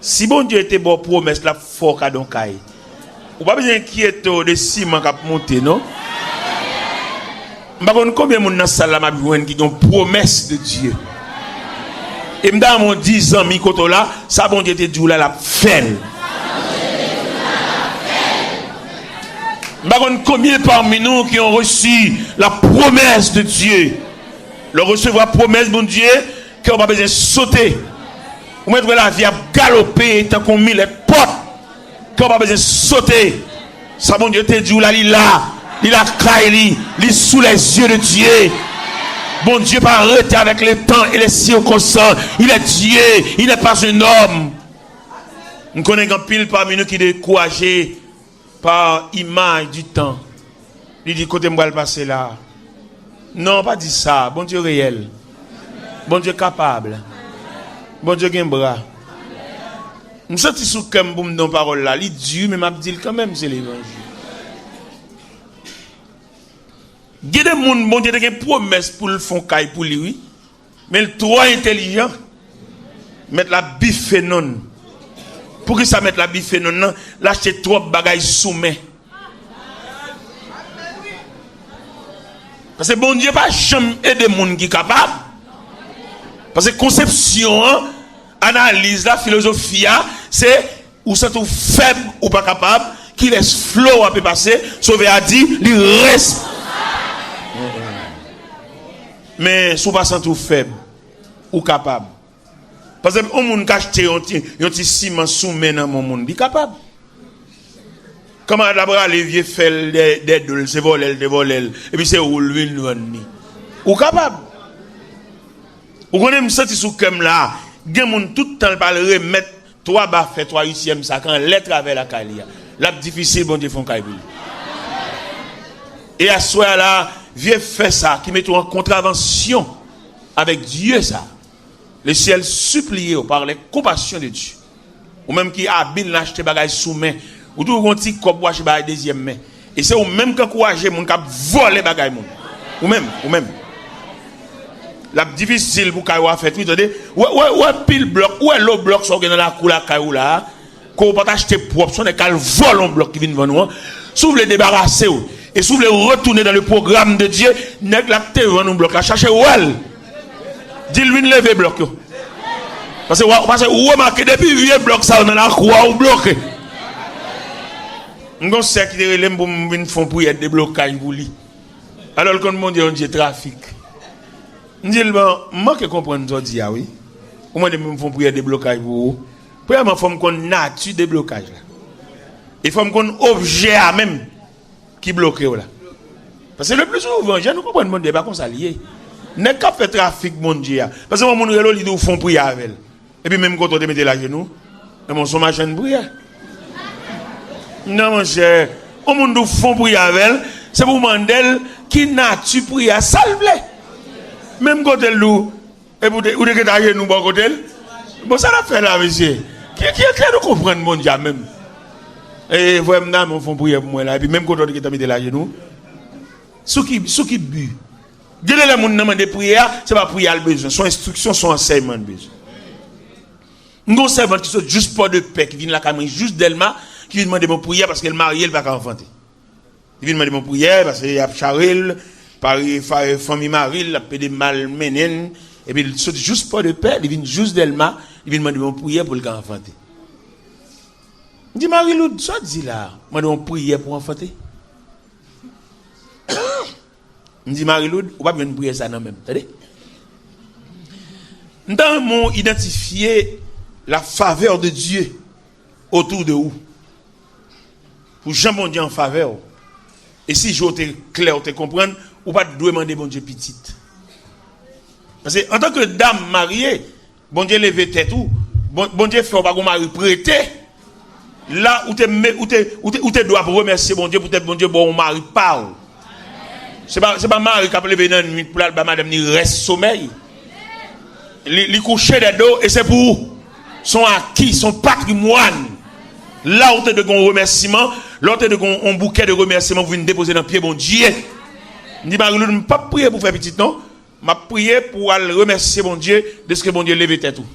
Si bon Dieu était bon promesse la fort à donc caille. Ou pas besoin d'inquiéter de ciment qui a monté non. M'pa combien moun dans salle là m'a besoin qui ont promesse de Dieu. Et m'da mon 10 ans mi koto là, ça bon Dieu était dit là la fait. M'pa combien parmi nous qui ont reçu la promesse de Dieu. Le recevoir promesse bon Dieu qu'on pas besoin sauter. Ou mettre la vie à galoper tant qu'on met les portes. Qu'on pas besoin sauter. Ça bon Dieu te dit là il a caillé, il sous les yeux de Dieu. Bon Dieu pas arrêter avec le temps et les circonstances. Il est Dieu, il n'est pas un homme. Nous connaissons un pile parmi nous qui est découragé par image du temps. Il dit côté moi le passer là. Non, pas dit ça. Bon Dieu réel. Bon Dieu capable. Bon Dieu qui a un bras. Je me sens sous comme boum dans parole là. Il dit mais m'a dit quand même c'est l'évangile. Il y a des gens bon Dieu qui a une promesse pour le fond caille pour lui oui. Mais le trop intelligent mettre la biphénone. Pour que ça mette la biphénone l'acheter trop bagaille soumet. Parce que bon Dieu pas jamais aider des gens qui sont capables. Parce que conception, analyse, la philosophie, c'est ou c'est tout faible ou pas capable, qui laisse flow à peu passer, sauver a dit, il reste. Mais si vous pas tout faible ou capable. Parce que on moun cache un petit ciment soumet dans mon monde, il est capable. Comment d'abord les vieux fait des dolls, c'est voler, et puis c'est roule une ou capable. Vous connaissez me senti sous comme là, gen moun tout le temps parle remettre 3 bas fait 3 8e ça quand lettre avec la calia. La difficile bon Dieu font caille. Et à ce là, vieux fait ça qui met en contravention avec Dieu ça. Le ciel supplie par les compassions de Dieu. Ou même qui habile l'acheter bagage sous main, ou tout un petit cop wash bagage deuxième main. Et c'est ou même qui encourager moun qui voler bagage moun. Ou même la difficile pour Kaïwa fait oui attendez ouais pile bloc ouais l'eau bloc sont dans la cour la Kaïou là qu'on pas acheter propre son qu'elle vole un bloc qui vient devant nous s'ouvre les débarrasser et s'ouvre les retourner dans le programme de Dieu nèg la te vend un bloc la chercher ouais dit lui lever bloc parce que ou remarquer depuis vieux bloc ça dans la cour ou bloqué on sait que les pour venir font pour être déblocage pour lui alors quand mon Dieu trafic. Je dis, moi qui comprends aujourd'hui, oui. Au moins, me font prier des blocages pour vous. Premièrement, il faut qu'on nature des blocages. Il faut qu'on objet à même qui bloque là. Parce que le plus souvent, je ne comprends pas de pas qu'on s'allie. N'est qu'à faire trafic, mon Dieu. Parce que mon relo, ils font prier avec elle. Et puis même quand on te met la genou, mon son machin de prière. Non, mon cher. Au monde où font prier avec elle, c'est pour Mandel qui nature prière salve. Même côté loup, et vous devez d'ailleurs nous bon côté. Bon, ça l'a fait là, monsieur. Qui est clair de comprendre mon Dieu même. Et vraiment, mon font prier pour moi là. Et puis même quand on dit que tu as mis la genou, ceux qui bu. Dieu les gens demandent des prières, c'est pas prier à besoin. Son instruction, son enseignement de besoin. Nous avons servant qui sont juste pas de paix, qui viennent la caméra juste d'Elma, qui viennent demander mon prière parce qu'elle marie, elle va pas enfanter. Ils viennent demander mon prière parce qu'il y a Charil. Par famille Marie, la paix de malmenen, et puis il saute juste pas de paix, il vient juste d'Elma, il vient demander mon prière pour le grand enfanter. Il dit Marie-Lou, ça dit là, moi mon prière pour enfanter. Il dit Marie-Lou, on va bien prier ça non même, attendez. Nous avons identifié la faveur de Dieu autour de vous. Pour jamais dire en faveur. Et si je te clair, te comprendre, ou pas demander bon Dieu petite. Parce que en tant que dame mariée, bon Dieu lever tête ou bon Dieu fait pas qu'on mari prêté. Là où tu dois remercier bon Dieu peut-être bon Dieu bon mari parle. C'est pas mari qui a levé dans la nuit pour la madame ni reste sommeil. Li coucher des dos et c'est pour son acquis, son patrimoine. Là où tu de un remerciement, là où tu de un bouquet de remerciements vous venez déposer dans le pied bon Dieu. Je dis, Marie-Lou, je ne pas prier pour faire petit, non. Je prier pour aller remercier mon Dieu de ce que mon Dieu lève tête tout.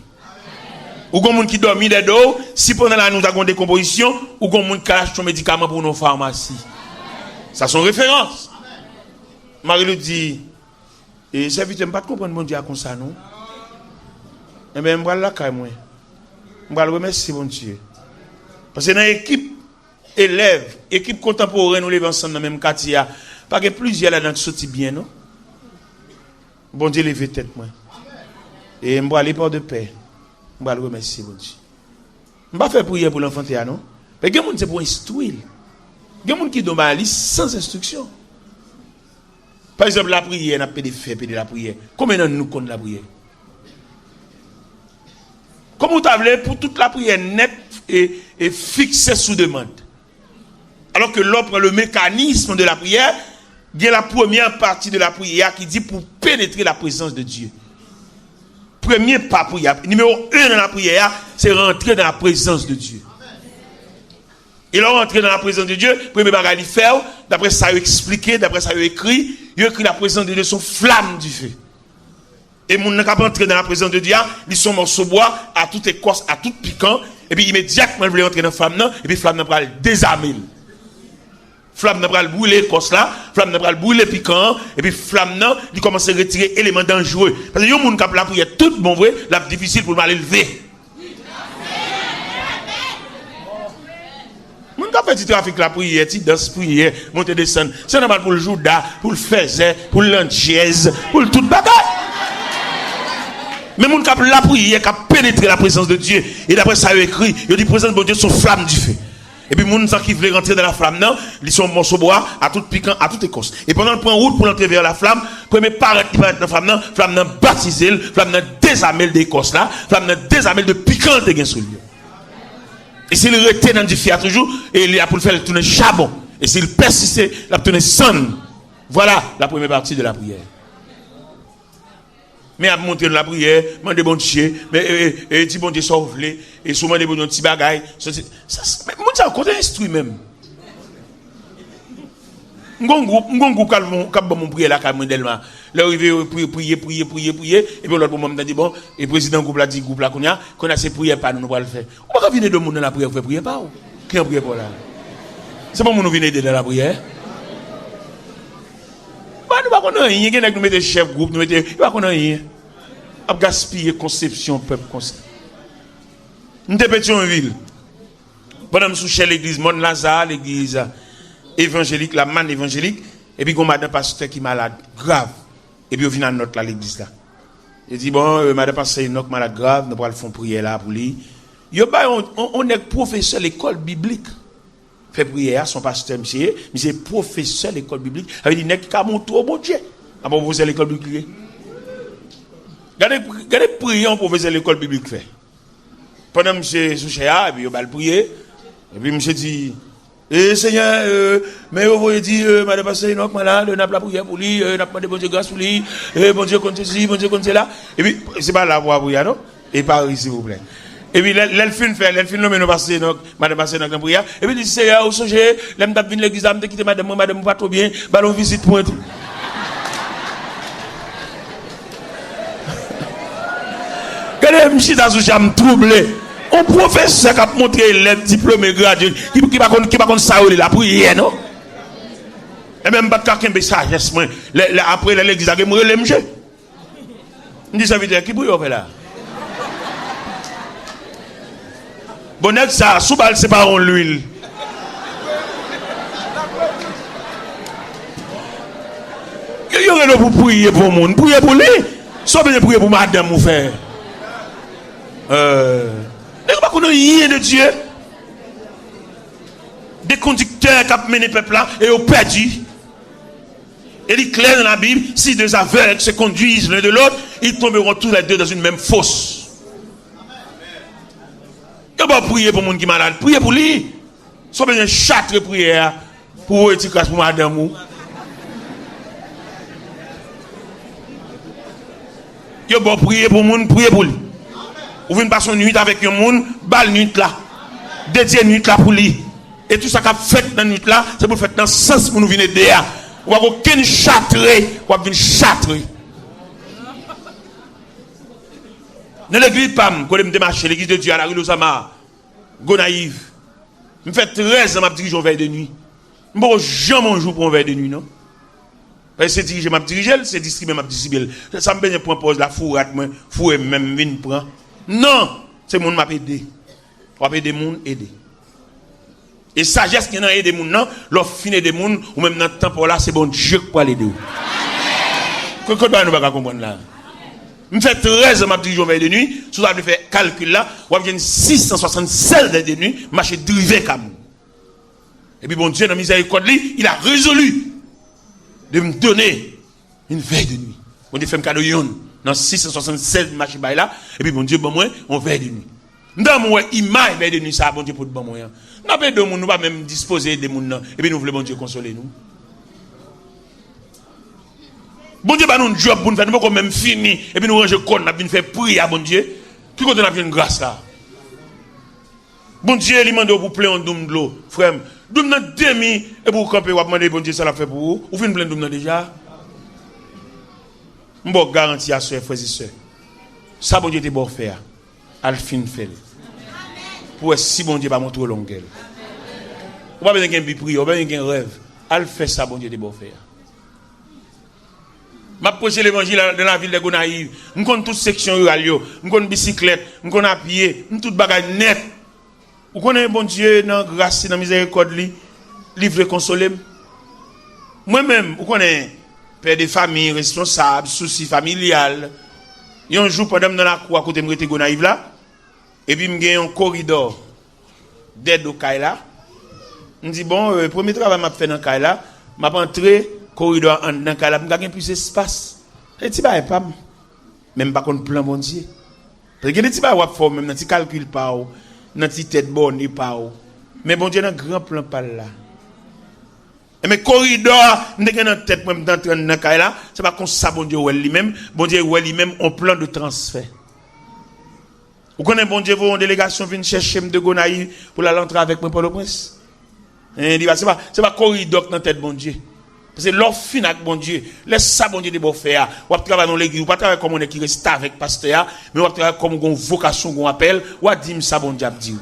Ou gon moun qui dormi des dos, si pendant la nous avons des décomposition, ou gon moun qui achète son médicament pour nos pharmacies. Ça sont références. Marie-Lou dit, et serviteur, je ne comprends pas mon Dieu comme ça, non? Eh bien, je vais la caille, moi. Je vais le remercier, mon Dieu. Parce que dans l'équipe élève, équipe contemporaine, nous levons ensemble dans le même quartier, parce que plusieurs là-dedans qui sortent bien, non? Bon Dieu, levez tête, moi. Et je vais aller par de paix. Je vais le remercier, mon Dieu. Je ne vais pas faire prière pour l'enfant, non? Mais il y a des gens qui pour instruire. Il y a des gens qui donnent liste sans instruction. Par exemple, la prière, on a pas de faire de la prière. Combien de nous connaissons la prière? Comment vous avez pour toute la prière nette et fixée sous demande? Alors que l'autre, le mécanisme de la prière, il y a la première partie de la prière qui dit pour pénétrer la présence de Dieu. Premier pas prière. Numéro 1 dans la prière, c'est rentrer dans la présence de Dieu. Et là, rentrer dans la présence de Dieu, premier bagage il fait, d'après ça, il expliqué, d'après ça, il écrit la présence de Dieu, son flamme du feu. Et mon n'a pas entrer dans la présence de Dieu, ils sont morceaux bois, à toute écorce, à tout piquant, et puis immédiatement, ils veulent entrer dans la flamme, et puis flamme n'a pas le désarmer. Flamme n'a pas le brûler l'écorce là, flamme n'a pas le brûler piquant, et puis flamme n'a, il commence à retirer éléments dangereux. Parce que les gens qui ont la prière, tout bon vrai, la difficile pour mal élever. Mon gars fait du trafic la prière, tu danses prière, monter descendre. C'est normal pour le Jouda, pour le Faiset, pour l'Antiez, pour le tout bagage. Mais mon gars la prière, qui a pénétré la présence de Dieu. Et d'après ça, il écrit, il dit présence de Dieu sont flamme du feu. Et puis mon qui veut rentrer dans la flamme, non, ils sont morceaux bois, à tout piquant, à toute écorce. Et pendant le point route pour entrer vers la flamme, premier paraître qui va être dans la flamme non baptisé, flamme non désamel d'écorce là, flamme non désamel de piquant de gain sur lui. Et s'il retient dans du fiat toujours, et il a pour le faire tourner charbon. Et s'il persiste, il a tourné sang. Voilà la première partie de la prière. Mais à monter dans la prière, demander bon Dieu, mais dit bon Dieu sauve-les, et souvent des bons petits bagailles. Ça, mon Dieu, on côté instruit même. Mon groupe qui mon prière là, qui modèlement. Là, il veut prier, et puis l'autre moment, il dit bon, et le président groupe là dit groupe là, qu'on a ces prières pas, nous va le faire. On va venir de monde dans la prière, faire prier pas. Qui en prie pas là? C'est pas nous venir aider dans la prière. Nous ne connaissons rien, nous mettons chef groupe, nous mettons, nous ne connaissons rien. On gaspiller conception peuple comme ça. Nous sommes petits en ville. Pendant que nous sommes l'église Mont-Lazare, l'église évangélique, la manne évangélique, et puis on a un pasteur qui est malade, grave. Et puis on vient à notre là, l'église là. Il dit bon, madame pasteur Enoch malade grave, nous allons faire prière là pour lui. On est professeur de l'école biblique. Fait prière, son pasteur, monsieur, professeur de l'école biblique. Il dit, n'est-ce qu'à mon tour, bon Dieu. Ah bon, vous l'école biblique. Regardez prier, on professeur de l'école biblique fait. Pendant monsieur Souchéa, et puis il va le prier. Et puis monsieur dit, Seigneur, mais vous voyez dire, madame pasteur Enoch malade, on a la prière pour lui, on a demandé bon Dieu grâce pour lui, bon Dieu compte ceci, bon Dieu compte cela. Et puis, c'est pas la voix pour non? Et par ici, s'il vous plaît. Et puis, l'elfine fait, l'elfine nomme nous passer, madame passer dans la prière. Et puis, il dit, Seigneur, au sujet, l'aime d'abord l'église, l'aime de quitter madame, pas trop bien, ballon visite pour tout. Regardez, monsieur, dans ce jam troublé. Un professeur qui a montré l'élève diplômé gradué, qui va contre ça, la prière, non? Et même, pas quelqu'un de sagesse, après l'église, il a relé, monsieur. Il dit, ça veut dire, qui bouille, là? Bonnet ça, sous balle c'est pas en l'huile. Il y aurait là pour prier pour le monde, prier pour lui. Soit bien prier pour madame mon frère. N'est-ce pas qu'on a rien de Dieu? Des conducteurs qui ont mené le peuple là et ont perdu. Il est clair dans la Bible, si deux aveugles se conduisent l'un de l'autre, ils tomberont tous les deux dans une même fosse. Il va prier pour les gens qui sont malades. Priez pour lui. Soit bien châtre prière pour étiquer pour madame. Il va prier pour les gens, prier pour lui. Vous venez passer une nuit avec un monde, balle nuit là. Dédié nuit là pour lui. Et tout ça qu'a fait dans la nuit là, c'est pour faire dans le sens pour nous venir derrière. Vous n'avez aucun châtre, vous avez venir châtre. Dans l'église PAM, quand je me démarche, l'église de Dieu à la rue Losama, Gonaïve, je fais 13 ans, je dirige en veille de nuit. Je ne jamais un jour pour un veille de nuit, non? Parce que c'est diriger, je dirige, c'est distribuer, je distribue. Ça me fait un pose la fourrate, fouet même, vine prend. Non, c'est mon m'a aidé. On va aider les gens, aider. Et sagesse qui a aidé les gens, l'offre fine des gens, ou même dans le temps pour là, c'est bon Dieu qui peut l'aider. Qu'est-ce que nous ne pouvons pas comprendre là? Je fais 13 ans, je dirige en veille de nuit. Si vous avez fait calcul là, vous avez 676 de nuit, marché drivé comme. Et puis bon Dieu, dans la miséricorde, il a résolu de me donner une veille de nuit. On dit fait un cadeau dans 676 marché là, et puis bon Dieu, bon moi, on veille de nuit. Dans moi, image veille de nuit, ça, bon Dieu, pour le bon moyen. Nous n'avons pas de monde, nous pas même disposer des gens, et puis nous voulons bon Dieu consoler nous. Bon Dieu, nous job pour nous faire, nous pouvons même finir, et puis nous ranger compte, nous faire prier à bon Dieu. Qui compte nous faire une grâce là? Bon Dieu, il demande pour plein de l'eau, frère. Doum nan demi, et pour camper, ou demander bon Dieu, ça l'a fait pour vous. Ou fin plein doum nan déjà? M'bo garantie à soeur, frères et sœurs. Ça, bon Dieu, te bon faire. Al fin fait. Pour si bon Dieu va montrer longueur. Ou pas besoin de prier, ou pas besoin de rêve. Al fait ça, bon Dieu, te bon faire. Je prêche l'évangile dans la ville de Gonaïve. Je connais toute section rurale, je connais bicyclette, je connais à pied, je toute bagage net. Vous connaissez bon Dieu dans grâce, dans miséricorde, livre consoler. Moi-même, vous connaissez père de famille, responsable, souci familial. Il y a un jour pendant dans la cour à côté de Gonaïve là, et puis il y a un corridor d'aide au Kaila. Je dis bon, le premier travail que je fais dans le Kaila, je vais entrer corridor dans le Kaila, je vais plus d'espace. Et tu vas pas, même pas qu'on plan bon Dieu. Parce que tu vas faire même, tu calcules pas. Dans ti tête bonne pas mais bon Dieu dans grand plan pas là et mais corridor n'était dans tête même d'entrer dans caille là c'est pas comme ça bon Dieu lui-même on plan de transfert. Vous connaissez bon Dieu vos délégation vient chercher de Gonaïve pour la rentrer avec moi pour le prince et dit c'est pas corridor dans tête bon Dieu parce que l'offre fin avec bon Dieu laisse ça bon Dieu de bon faire ou travailler dans l'église ou pas travailler comme on est qui reste avec pasteur mais ou travailler comme une vocation qu'on appelle ou dire ça bon Dieu a dit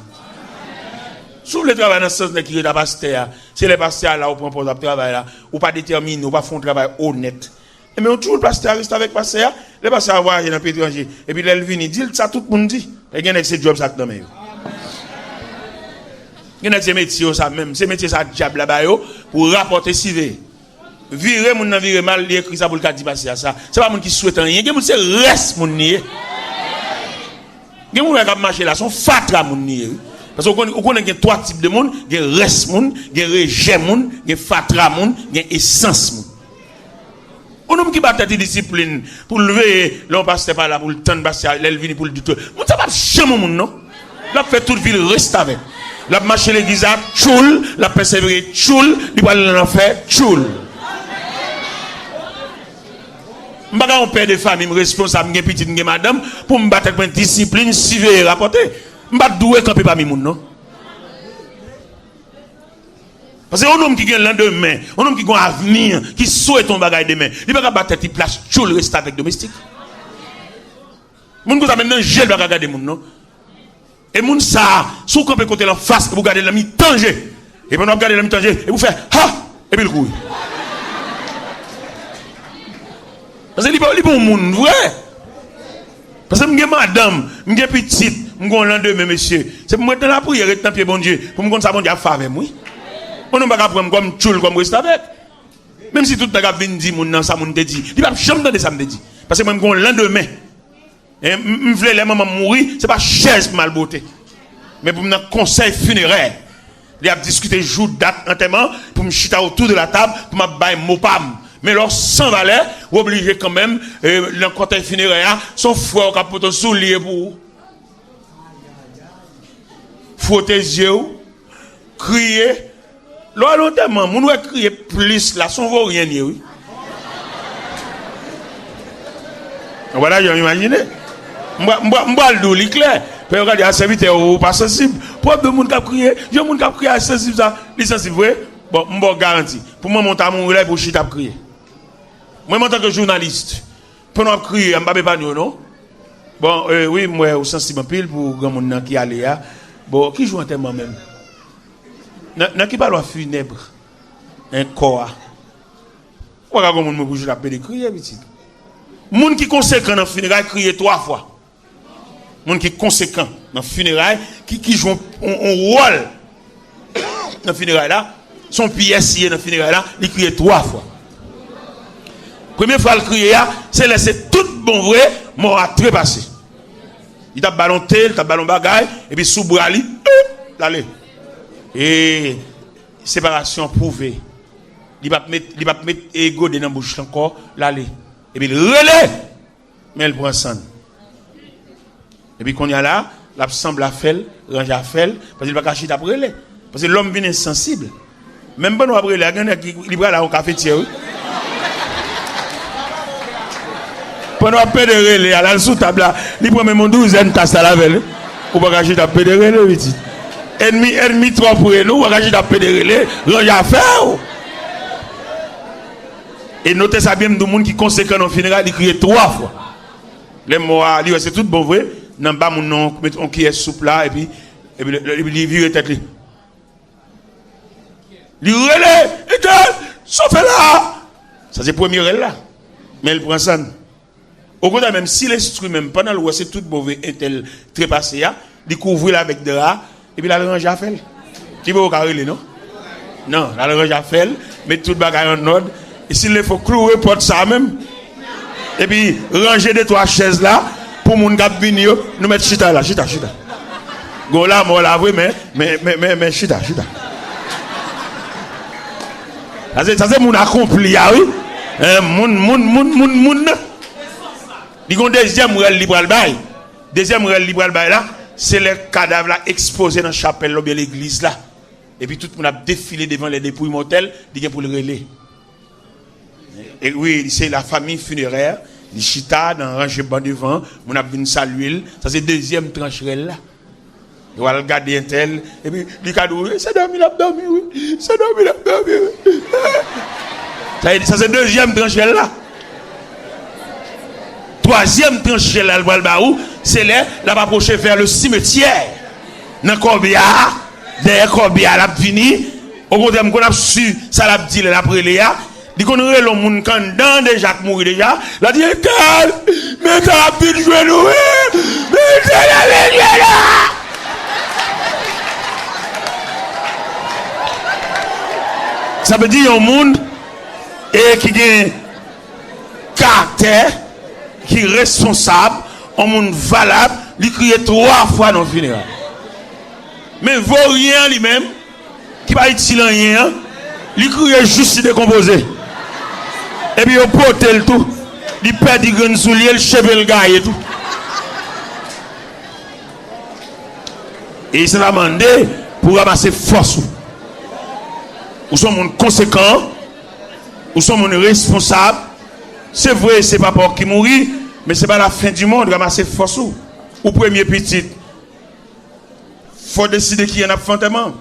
sous le travail dans ce sens qui est pasteur c'est les pasteurs là ou prend pour travail là ou pas déterminer ou pas font un travail honnête mais on toujours pasteur reste avec pasteur les pasteurs voyage dans pays étranger et puis elle vient dit ça tout le monde dit et gagne ces job ça dans même gagne ces métiers ça même ces métiers ça diable là-bas pour rapporter CV virer moun nan virer mal, il écrit ça pour le cas d'y passer à ça. C'est pas moun qui souhaite rien, gen moun c'est reste moun nié. Gen moun qui marcher là, son fatra moun nié. Parce qu'on connaît qu'il y a trois types de monde, gen reste moun, gen rejet moun, gen fatra moun, gen essence moun. On homme qui bat tête discipline pour lever l'on passe pas là pour le temps de passer, l'elvini pour le du tout. Moun ça pas jamais moun non. La fait toute ville reste avec. La marcher l'église à tchoul, la persévérer tchoul, il va aller en faire tchoul. Je ne suis pas un père de famille responsable, je suis petit, madame, pour me battre avec une discipline, suivre et rapporter. Je ne suis pas doué quand je ne pas non. Parce que un homme qui a l'endemain, un homme qui a un avenir, qui souhaite ton bagage demain, il ne peut pas battre une place, tout le reste avec domestique. Moun ko sa maintenant gel va regarder moun non. Et moun ça, sous qu'on peut côté la face, vous regardez la mi danger. Et pendant regarder la mi danger, et vous faites ha et puis le coup. Parce que il bon moun vrai. Parce que m'gè madame, m'gè petite, m'gon lendemain monsieur. C'est pour moi dans la prière et dans pied bon Dieu, pour me ça bon Dieu a fait avec moi. On ne va pas prendre comme tchoul comme reste avec. Même si tout le monde vient dire moun nan ça moun te dit, il va jamais de ça me dit. Parce que moi m'gon lendemain. Et m'vle les maman mourir, c'est pas chaise mal beauté. Mais pour un conseil funéraire, il a discuté jour date enterrement pour me chita autour de la table pour m'a bailler mot pam. Mais alors sans valeur, obligé quand même le conseil funéraire son frère qui a porté soulier pour frotter les yeux, crier. Là longtemps, mon doit crier plus là, son vaut rien ni oui. Voilà, j'ai imaginé. M'ba le dou clair. Puis regarder à serviteur ou pas sensible. Pour de monde qui a crié, j'ai monde qui a crié à sensible ça, les sensible vrai. Bon, m'ba garanti. Pour moi monter à mon relève pour chita crier. Moi en tant que journaliste, pour nous crier, m'ba pas non. Bon, oui, moi, au sensible pile pour grand monde qui allait là. Bon, qui joue en terme même? N'a qui parle funèbre? Un corps. Pourquoi grand monde me bouge la paix de crier, petit? Moun qui conséquent dans funérailles crier 3 fois. Moun qui conséquent dans funérailles qui joue un rôle dans funérailles là, son pièce dans funérailles là, il crie 3 fois. Première fois le crier c'est laisser tout bon vrai mort à trépasser. Il t'a ballon tel, t'a ballon bagaille et puis sous bras li l'aller. Et séparation prouvée. Il va mettre ego dans bouche encore l'aller. Et puis il relais mais elle prend sang. Et puis qu'on y a là, l'absence la fait, range à faire parce qu'il va cacher après relais. Parce que l'homme vient insensible. Même pas nous après les gars qui libra là au cafetière. Pendant peu de relais à la sous table là, il prend même 12 tasse à la veille. Ou pas cacher ta peu de relais petit. Ennemi trop pour nous, on va cacher ta peu de relais, range à faire. Et notez ça bien, tout le monde qui conséquent dans funérailles, il crie 3 fois. Les mots, c'est tout bon vrai. Dans bas mon nom, on qui est souple là, et puis il vire tête. Il relève, et sauf là. Ça c'est le premier relais là. Mais il prend ça. Au contraire, même si l'instrument, même pendant le c'est tout mauvais, intel trépassé, il couvre là avec des rats, et puis il a le range à faire. Qui va au carré, non? Non, il a le range à faire, mettre tout le bagage en ordre. Et s'il faut clouer porte ça même, et puis ranger 2-3 chaises là, pour mon gars venir, nous mettre chita là, chita. Go là, moi là, oui, mais chita. Ça c'est mon accompli, oui. Mon. Il y a un deuxième rel libre bail. Deuxième rel libre bail là, c'est le cadavre là exposé dans la chapelle ou bien l'église là. Et puis tout le monde a défilé devant les dépouilles mortelles, il y a pour le relais. Et oui, c'est la famille funéraire, les chita dans rangé ban devant, on a venu saluer, ça c'est deuxième tranche là. Il va regarder un tel, et puis il dit, c'est dormi, oui. C'est dormi, oui. Ça c'est deuxième tranche là. Troisième tranche là, c'est là, la va approcher vers le cimetière. Dans Corbia, derrière Corbia, la fini. Au contraire, on a su, ça l'a dit, la préléa. Il connaît le monde quand dans déjà mourir déjà. La dit calme, mais t'as pu jouer nous. Mais t'as joué là. Ça veut dire un monde et qui a caractère, qui est responsable, un monde valable, il crie 3 fois dans le funérail. Mais vaut rien lui-même, qui va utile rien, il crie juste décomposé. Et puis il porte le tout, il perd des grands souliers, le cheveu le gars et tout. Et il s'est demandé pour ramasser force. Ou sont mon conséquent, ou sont mon responsable. C'est vrai, c'est pas pour qui mourit, mais c'est pas la fin du monde, ramasser force. Ou premier petit. Faut décider qui en a fantôme.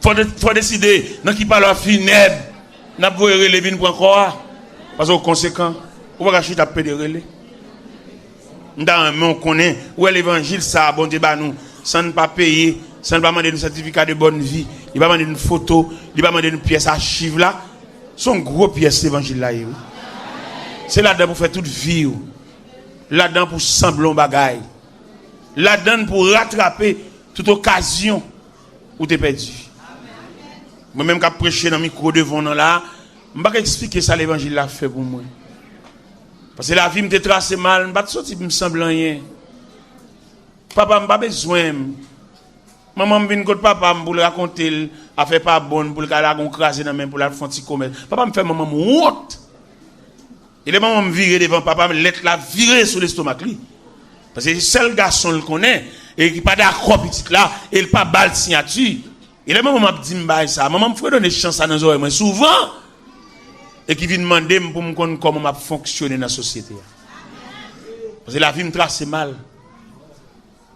Faut décider dans qui parle funèbre. N'a pas relé vin pour encore. Parce que conséquent, on va acheter taper de relais. Dans on connaît où est l'évangile ça bon Dieu ba nous sans ne pas payer, sans ne pas demander un certificat de bonne vie, il va demander une photo, il va demander une pièce archive là. Son gros pièce l'évangile là. C'est là-dedans pour faire toute vie. Là-dedans pour sembler bagaille. Là-dedans pour rattraper toute occasion où tu es perdu. Moi-même qui prêché dans le micro devant nous là, je ne vais pas expliquer ça l'évangile l'a fait pour moi. Parce que la vie me tracée mal, je ne vais pas sortir me semble rien. Papa m'a pas besoin. Maman me vient contre papa pour le raconter, a fait pas bonne pour le la craser dans main pour la faire petit commerce. Papa me fait maman honte. Et les mamans me virer devant papa me lettre la virer sur l'estomac lui. Parce que c'est le seul garçon le connaît et qui pas d'accord petit là, et il pas balle signature. Et les mamans m'a dit ça, maman me fait donner chance à nos oreilles souvent. Et qui vient demander pour me connaître comment m'a fonctionner dans la société. Parce que la vie me trace mal.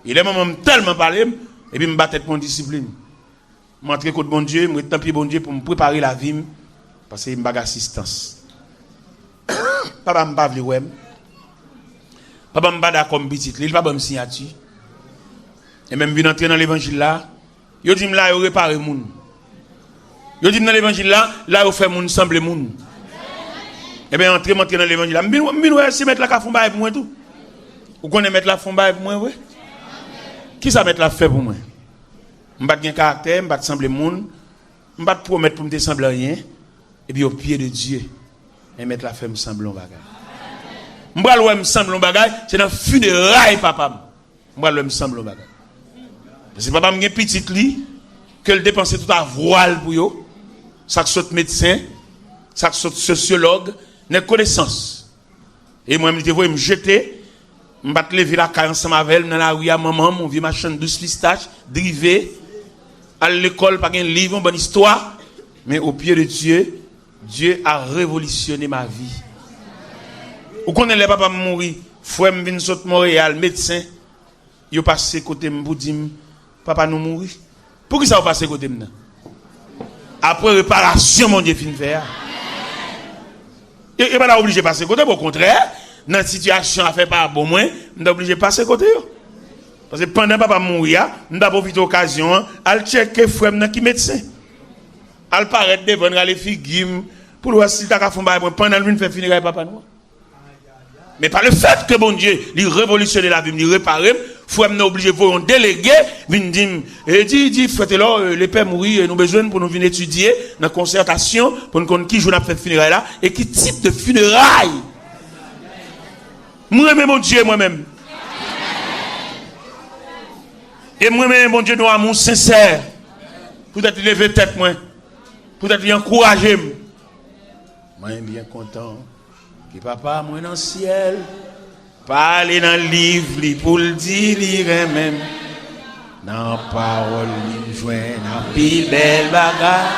Et les mamans tellement parlé et puis me battre mon discipline. M'entrer contre bon Dieu, me tant pis bon Dieu pour me préparer la vie parce que me bag assistance. Papa me pas vle ouais. Papa me bada comme petit, il pas bonne signature. Et même bien entrer dans l'évangile là, yo dit là yo réparer moun. Yo dit dans l'évangile là yo fait moun semble moun. Et bien entrer dans l'évangile là, m'bin si mettre la ka fond bail pour moi tout. Ou connaît mettre la fond bail pour moi ouais. Qui ça mettre la fait pour moi? M'pas gen caractère, m'pas semble moun, m'pas promettre pour me te sembler rien et puis au pied de Dieu et mettre la fait me semble un bagage. M'pas le me semble un bagage, c'est dans funérailles papa. M'pas le me semble un bagage. C'est papa m'gen petite li que le dépenser tout à voile pour yo. Ça que saute médecin, ça que saute sociologue, n'a connaissance. Et moi me voyez me jeter, me battre lever la caille ensemble avec dans la rue à maman, mon vieux machin 12 pistaches, drivé à l'école pas un livre, une bonne histoire, mais au pied de Dieu, Dieu a révolutionné ma vie. Ou connaît les papa mourir, frère me vinn saute Montréal, médecin, yo passé côté me pour dire papa nous mourir. Pour qui ça va passer côté maintenant? Après réparation, mon Dieu, fin faire. Et pas obligé de passer côté, au contraire, dans la situation à faire pas bon moins, on est obligé de passer côté. Parce que pendant que papa mourir, on a profité de l'occasion, à checker frère qui médecin. À paraître devant les figures, pour voir si tu as fait pendant que fait finir papa nous. Mais par le fait que bon Dieu, il révolutionne la vie, il répare, frère nous obligé de un délégué, il dit, faites là, les pères mourir, nous besoin pour nous venir étudier, dans la concertation, pour nous connaître qui joue à faire funérailles là, et qui type de funérailles. Moi-même, mon Dieu, moi-même. Et moi-même, mon Dieu, nous avons un sincère. Peut-être lever tête, moi. Peut-être encourager. Moi, je suis bien content. Que papa, moi, dans le ciel, parler dans le livre, pour le dire, même. Dans la parole, il joint dans plus belle bagarre.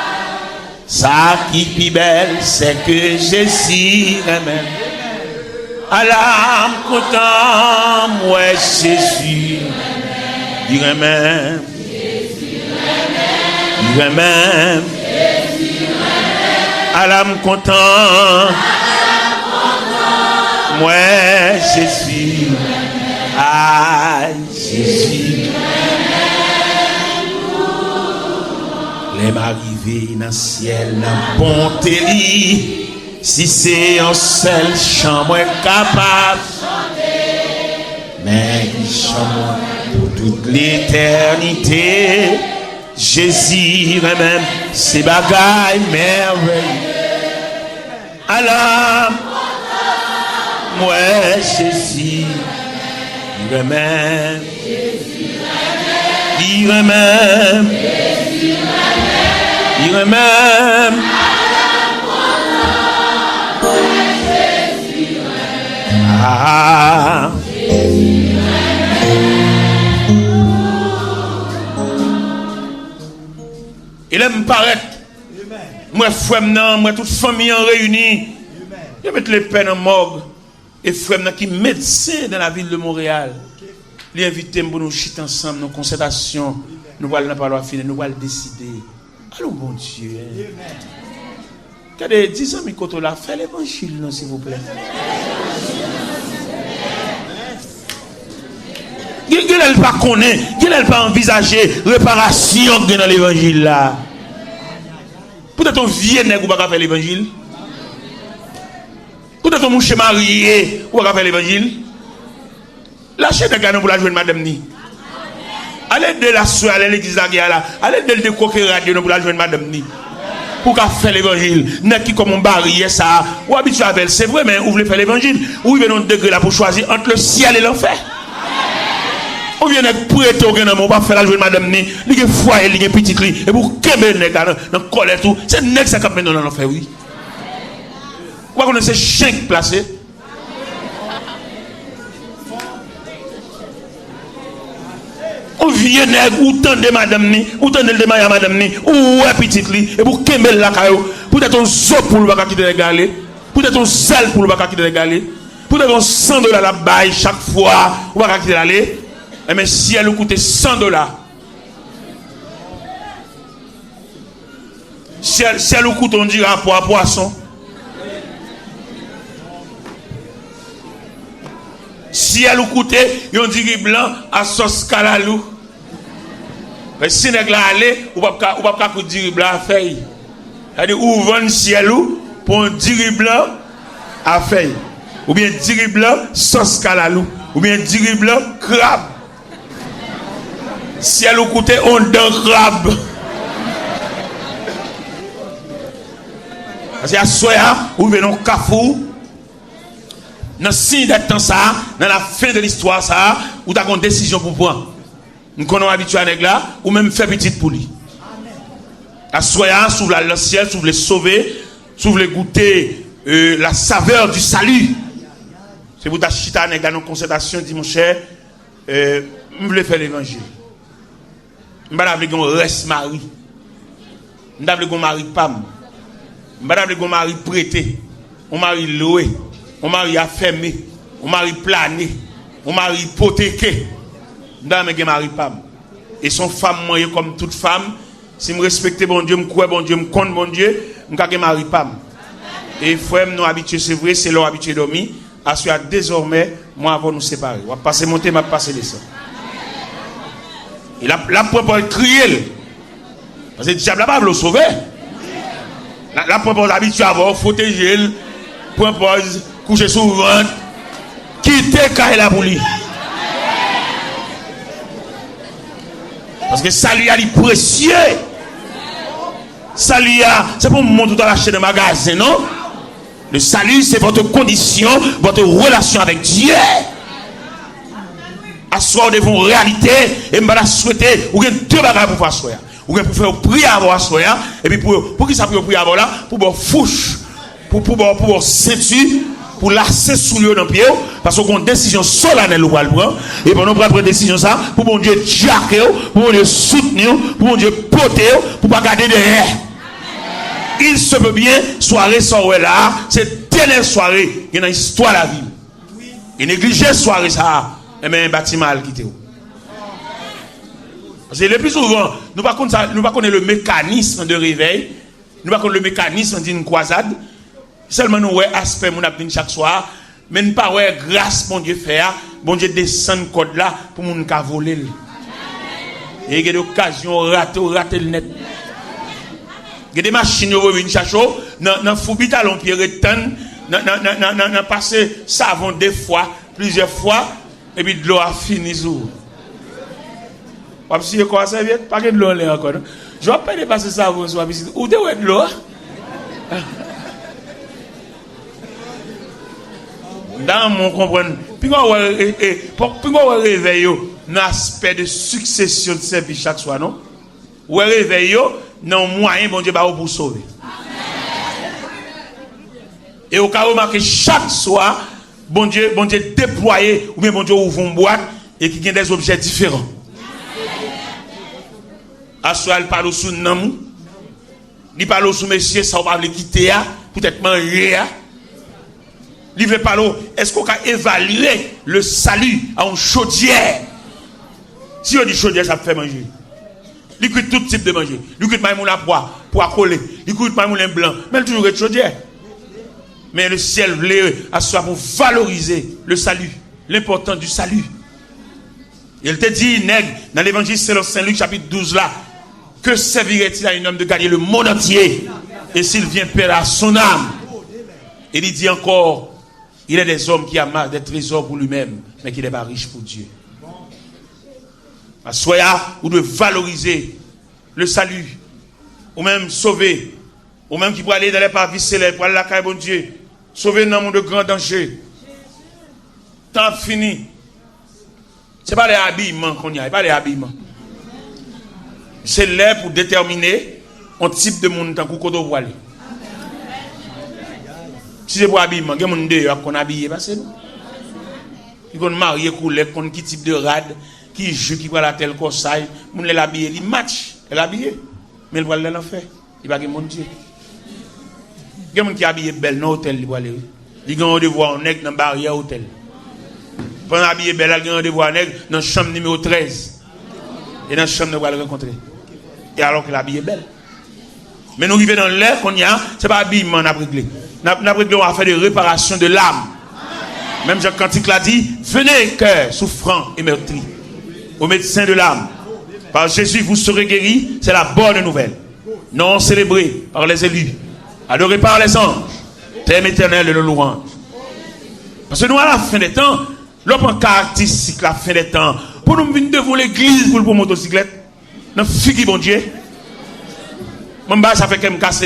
Ça qui est plus belle, c'est que Jésus, même. Allah, content, moi, Jésus. Dirais même. Dirais même. Allah, content. Moi, Jésus. Ah, Jésus. Les m'arriver dans le ciel, dans le bonté lit. Si c'est un seul chambre capable, mais il chante pour toute l'éternité. Jésus même, c'est bagaille merveilleux. Alors, moi, Jésus, il même, il même, il même. Ah. Il aime paraître. Moi, frère, moi, toute famille en réunie. Je mets les peines en morgue. Et frère, qui est médecin dans la ville de Montréal. Il invite pour nous chiter ensemble, nos concertations. Nous allons parler finir, nous allons décider. Allons, bon Dieu. Regardez, 10 ans, Mikoto l'a fait l'évangile, s'il vous plaît. Qu'elle pas connaît, qu'elle pas envisager réparation dans l'évangile là. Peut-être un vieux nègre ou pas faire l'évangile. Peut-être un mouche marié ou pas faire l'évangile. Lâchez des gars pour la joindre madame ni. Allez de la soeur, allez l'église là, allez de le coquer radio pour la joindre madame ni. Pour qu'à faire l'évangile, n'est qui comme on barrière ça, ou habitué avec c'est vrai mais vous voulez faire l'évangile, ou il y a un degré là pour choisir entre le ciel et l'enfer. On vient d'être prêt au gain, on va faire la journée madame ni, il y a foyer, il y a petit lit, et pour qu'aimer les gars dans colère tout, c'est nèg ça cap maintenant dans l'enfer oui. Vous connaissez chien placé. On vient nèg ou tande madame ni, ou tande le démaya madame ni, ou ouais petit lit, et pour qu'aimer la caillou, peut-être un zo pour le pas quitter les galets, peut-être un sel pour le pas quitter les galets, peut-être un $100 la baille chaque fois, ou pas quitter l'aller. Mais si elle coûte $100, si elle coûte, on dira pour un poisson. ciel ou côté, ils ont dit blanc à sauce calalou. Mais si nèg la aller, ou pas ko diri blanc à feuille. C'est-à-dire ou vend ciel ou pour un diri blanc à feuille. Ou bien diri blanc sauce calalou, ou bien diri blanc crabe. Ciel ou côté on d'un crabe. Parce qu'à soya, ou venons kafou. Dans le signe d'être dans ça, dans la fin de l'histoire, ça, ou t'as une décision pour prendre. Nous connaissons habitué à là, ou même faire petite pour lui. À soya, si vous voulez le ciel, si vous voulez sauver, si vous voulez goûter la saveur du salut. C'est pour t'acheter à dans nos concertations, dit mon cher, je voulais faire l'évangile. Je voulais qu'on reste mari. Je voulais qu'on mari pam. Je voulais qu'on mari prêté. On mari loué. On mari affermé. On mari plané. On mari hypothéqué. Je voulais mari pam. Et son femme, moi, comme toute femme, si je respecte bon Dieu, je crois bon Dieu, je compte bon Dieu, je voulais mari pam. Et frère, nous habitués, c'est vrai, c'est l'homme habitué dormir. Assure désormais, moi, avant nous séparer. On va passer monter, on va passer descendre. Et la propre crier. Parce que le diable n'a pas le sauver. La propre habitude à avoir, protéger, propose, coucher sur le ventre, quitter quand la pour lui. Parce que ça lui a dit précieux. Ça lui a, c'est pour vous montrer dans la chaîne de magasin, non? Le salut, c'est votre condition, votre relation avec Dieu. Asseoir devant réalité, et je vais souhaiter, vous avez deux bagages pour faire soya. Vous avez pour faire prier avant soya, et puis pour qui ça peut prier avant là, pour votre fouche, pour votre ceinture, pour lasser sous le dans le pied, parce qu'on a une décision solennelle pour le prendre, et pour nous prendre une décision ça, pour mon Dieu jacker, pour mon Dieu soutenir, pour mon Dieu porter, pour ne pas garder derrière. Il se peut bien, soirée soirée là, c'est dernière soirée, il y a une histoire de la vie. Et négliger soirée ça. Et bien, un bâtiment à quitter. Parce que le plus souvent, nous ne connaissons pas le mécanisme de réveil, nous ne connaissons pas le mécanisme d'une croisade. Seulement, nous voyons aspect mon abdin chaque soir, mais nous ne voyons pas grâce, mon Dieu, faire, bon Dieu, descendre le code là pour nous voler. Et il y a des occasions, rater le net. Il y a des machines qui reviennent chercher, dans le foubit à l'empire, dans passé savon des fois, plusieurs fois. Et puis de l'eau a fini sous. Pas si je crois serviette, pas que de l'eau là encore. Je vais pas dépasser ça avant soit visite. Où de l'eau? Dans mon comprendre. Puis on réveille un aspect de succession de service chaque soir, non? Ou réveille non moyen bon Dieu pour sauver. Et au cas où marqué chaque soir bon Dieu déployé, ou bien bon Dieu ouvre une boîte et qui a des objets différents. Assoir, il parle sous Namou, il parle sous monsieur, ça va le quitter, peut-être manger. Il veut parler, est-ce qu'on peut évaluer le salut à une chaudière? Si on dit chaudière, ça fait manger. Il coûte tout type de manger. Il coûte maïmoun à boire, pour accoler. Il coûte maïmoun blanc, mais il toujours être chaudière. Mais le ciel voulait asseoir pour valoriser le salut, l'importance du salut. Il te dit, nègre, dans l'évangile selon Saint Luc, chapitre 12, là, que servirait-il à un homme de gagner le monde entier et s'il vient perdre son âme? Et il dit encore, il est des hommes qui amassent des trésors pour lui-même, mais qui n'est pas riche pour Dieu. Assoya, vous devez valoriser le salut, ou même sauver, ou même qui peut aller dans les parvis célèbres, pour aller à la caille, bon Dieu. Sauver dans le monde de grand danger. Temps fini. Ce n'est pas les habillements qu'on y a, ce n'est pas les habillements. C'est là pour déterminer un type de monde tant qu'on doit aller. Si c'est pour habillement, il y a des gens qui sont habillés, parce que ils sont mariés, qui type de rade, qui joue, qui va la telle corsaille, ils sont habillés, ils matchent, ils sont habillés. Mais ils vont aller en faire. Ils ne vont pas mon Dieu. Il y a des gens qui sont habillés belle dans l'hôtel. Ils ont devoir un nègre dans la barrière hôtel. Pendant habillé belle, ils ont devoir un nègre dans la chambre numéro 13. Et dans la chambre, nous allons le rencontrer. Et alors qu'il est habillé belle. Mais nous vivons dans l'air qu'on y a, ce n'est pas habillement qu'on a réglé. Nous avons réglé, on va faire des réparations de l'âme. Même Jacques Cantique l'a dit, venez, cœur souffrant et meurtri, au médecin de l'âme. Par Jésus, vous serez guéris, c'est la bonne nouvelle. Non célébré par les élus, adoré par les anges, thème éternel de nos louanges. Parce que nous, à la fin des temps, l'homme caractéristique, la fin des temps, pour nous venir devant l'église pour le motocyclette, nous figu bon Dieu. Mon ça fait qu'elle me casse.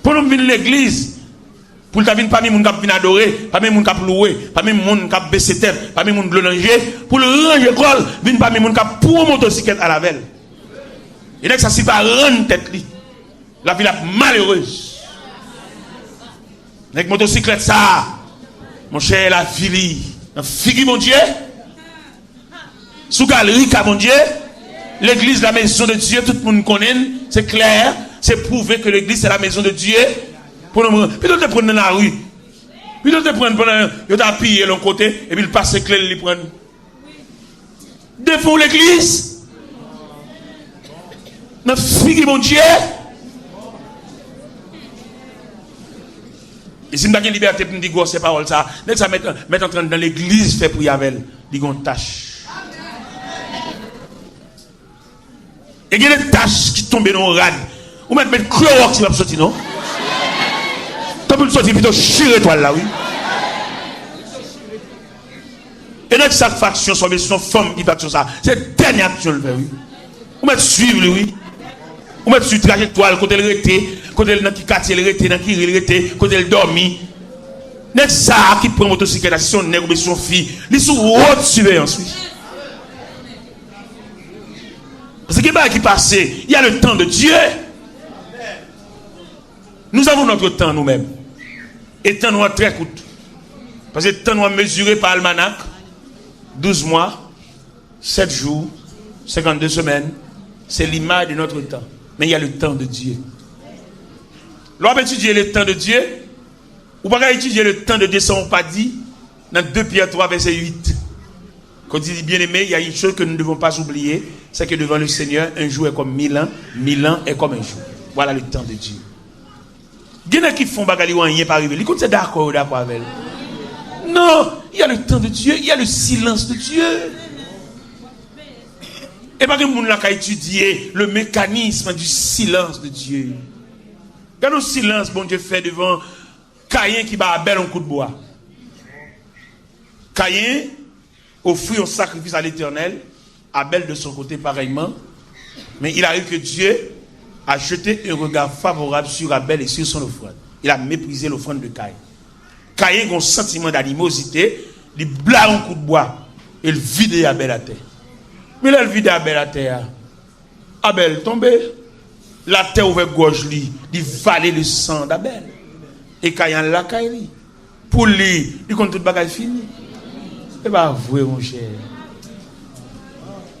Pour nous venir l'église, pour ne venir pas mes gens qui viennent adorer, pas mes gens qui louer, pas mes gens qui baisser tête, pas mes gens qui langer, pour le ranger l'école, venir pas mes gens qui pour motocyclette à la veille. Et là, ça ne va pas rendre tête. La vie est malheureuse. Avec motocyclette, ça, mon cher, la vie, un figu, mon Dieu, sous galerie, mon Dieu, l'église, la maison de Dieu, tout le monde connaît, c'est clair, c'est prouvé que l'église, c'est la maison de Dieu. Puis d'autres te prennent dans la rue. Puis d'autres te prennent pendant, ils t'ont pillé de l'autre côté, et puis ils passent les clés, ils prennent. Devant l'église, notre fille, mon Dieu. Et si nous avons une liberté pour nous dire ces paroles, ça, dès ça mettre en train dans l'église, fait pour y avoir, ils ont une tâche. Et il y a des tâches qui tombent dans le rad. Ou mettre Clorox qui va sortir, non? Quand vous sortez, plutôt chier toi là, oui. Et notre satisfaction, son femme qui fait ça, c'est dernière action, oui. Ou mettre suivre, oui. Ou mettre sur trajectoire, côté le rété, côté le quartier le rété, dans qui le rété, côté le dormi. N'est-ce ça qui prend motocyclette, si on n'est pas son fille, il est sous haute surveillance, oui. Parce que ce qui passe, il y a le temps de Dieu. Nous avons notre temps nous-mêmes. Et temps nous très court. Parce que le temps nous mesuré par almanach, 12 mois, 7 jours, 52 semaines, c'est l'image de notre temps. Mais il y a le temps de Dieu. Lorsqu'on étudie le temps de Dieu, ou pas étudier le temps de Dieu, ça on pas dit dans 2 Pierre 3, verset 8. Quand il dit bien aimé, il y a une chose que nous ne devons pas oublier, c'est que devant le Seigneur, un jour est comme 1000 ans est comme un jour. Voilà le temps de Dieu. Il y en a qui font bagarre ou rien pas arriver. Écoute, c'est d'accord avec. Non, il y a le temps de Dieu, il y a le silence de Dieu. Et pas que monde là qui a étudié le mécanisme du silence de Dieu. Quand le silence, bon Dieu fait devant Caïn qui bat Abel un coup de bois. Caïn offrit un sacrifice à l'Éternel, Abel de son côté pareillement, mais il arrive que Dieu a jeté un regard favorable sur Abel et sur son offrande. Il a méprisé l'offrande de Caïn. Caïn a un sentiment d'animosité, il blâme un coup de bois et il vide Abel à terre. Mais là, il vide Abel à terre. Abel tombé, la terre ouverte gorge lui, il valait le sang d'Abel. Et Caïn l'a Caïn. Pour lui, il compte tout le bagage fini. C'est pas vrai, mon cher.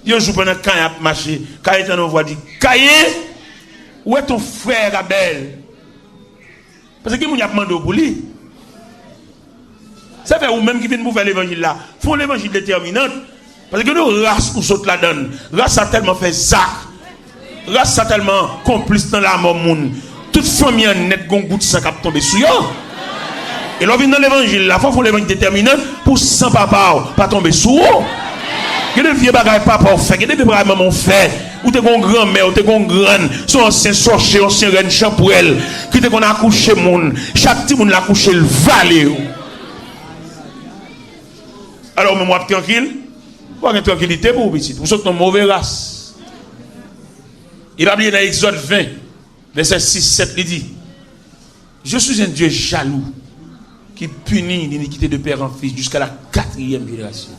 Il y a un jour pendant Caïn a marché, Caïn t'en envoie dit, Caïn, où est ton frère Abel? Parce que qui m'a demandé pour lui? Ça fait ou même qui vient pour faire l'évangile là, font l'évangile déterminante. Parce que nous, race ou saute la donne. Race a tellement fait zac. Race a tellement complice dans la mort monde. Toute famille en net, gon goût de sang qui a tombé sur eux. Et là, dans l'évangile, la fois faut l'évangile déterminant pour sans papa pas tomber sur eux. Que des vieux bagages papa fait, que des vieux bagages maman fait. Ou t'es gon grand-mère, ou t'es gon grande, son ancien sorcier, ancien reine champourelle, qui t'es qu'on a accouché monde. Chaque petit monde l'a accouché le valet. Alors, moi, tranquille. Pour avoir une tranquillité pour vous, petit. Vous êtes une mauvaise race. Il a dit dans Exode 20, verset 6-7, il dit, je suis un Dieu jaloux qui punit l'iniquité de père en fils jusqu'à la 4e génération.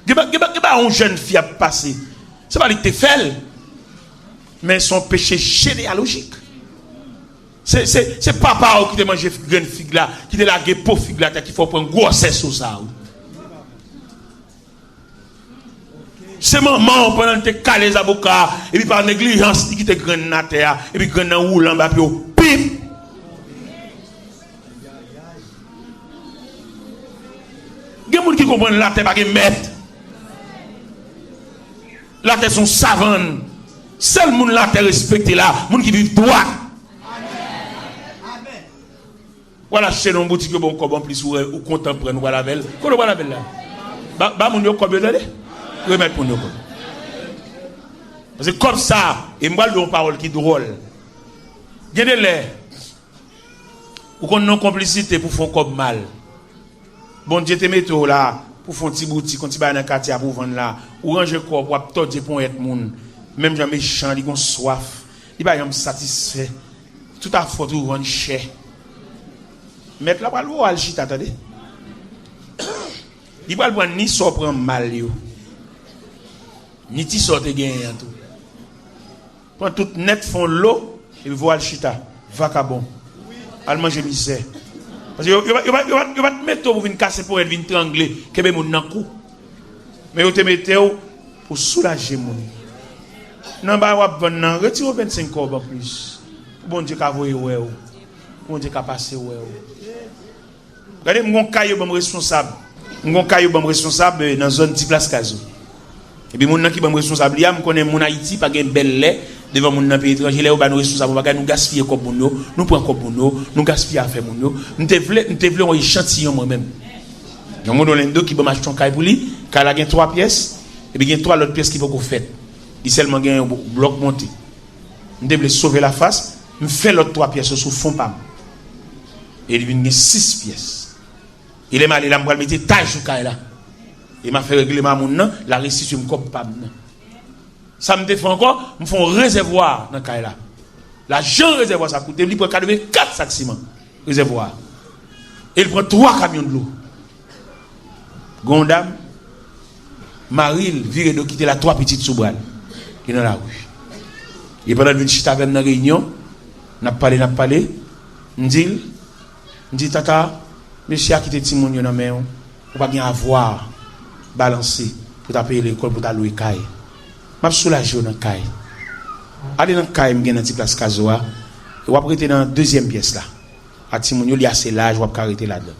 Il n'y a pas une jeune fille à passer. Ce n'est pas que tu fait, mais son péché généalogique. C'est papa qui t'a mangé une figue là, qui t'a lagué pour figue là, qu'il faut prendre grossesse sur ça. C'est maman pendant que tu calé les avocats, et puis par négligence, qui te graine dans la terre, et puis graine dans le roulant, et puis pip. Il y a des gens qui comprennent la terre, pas de maître. La terre sont savantes. Seul monde la terre respecté là, monde qui vit droit. Voilà, chez nos boutiques, bon, comme en plus, ou content pour nous, voilà, belle. Qu'on nous, voilà, belle là. Bah, mon yo, comme vous allez? Remettre pour nous, comme. Parce que comme ça, et moi, j'ai une parole qui est drôle. Gardez-les. Ou qu'on a une complicité pour faire comme mal. Bon, Dieu te mette là, pour faire un petit boutique, quand tu vas dans le quartier pour vendre là, ou ranger quoi, pour apporter pour être monde. Même j'ai méchant, il a soif, il va être satisfait. Tout à fait, tout vendre cher. Mettre là, pour le chita, attendez. Il va le ni so prendre mal, ni ti sorte gain tout. Quand tout net font l'eau, il voit le chita, vacabon. Al manger misère. Parce que il va te mettre pour venir casser pour être venir trangler, que be mon nan kou. Mais vous te mettez pour soulager mon. Non ba wap vendre nan, retire 25 corps en plus. Bon Dieu ka voyer ouais. Bon Dieu ka passer ouais. Regardez mon caillou bon responsable. Mon caillou bon responsable dans zone 10 place Kazo. Et puis mon nan qui bon responsable, ya me connaît mon Haïti pas gen belle lait devant mon nan pays étranger là ou ba nous responsable pas nous gaspiller comme nous prend comme nous gaspiller affaire mon nous te vle un échantillon moi même. Il y a mon lendo qui bon acheter un caillou pour lui, car il a 3 pièces et puis il y a 3 autres pièces qui vont faire. Il seulement gagne un bloc monté. Je devais sauver la face, je fais l'autre 3 pièces sous fond pam. Et il vient 6 pièces. Il est mal, il a me mettre taille sur caille là. Il m'a fait régler ma moun la restitution comme pam. Ça me défend encore, me font un réservoir dans caille là. L'argent réservoir ça coûte, il prend 4 sacs ciment réservoir. Et il prend 3 camions de l'eau. Gondam Maril vire de quitter la 3 petites soubral qui dans la rue. Et pendant une chita avec une réunion, n'a parlé, dit tata, monsieur a quitté Timoun dans main, ou pas bien avoir balancé pour taper l'école pour ta louer caille. M'a soulagé dans caille. Allez dans caille me dans petite place Kazoa, et ou arrêter dans deuxième pièce là. À Timoun il y a assez large, ou pas arrêter là-dedans.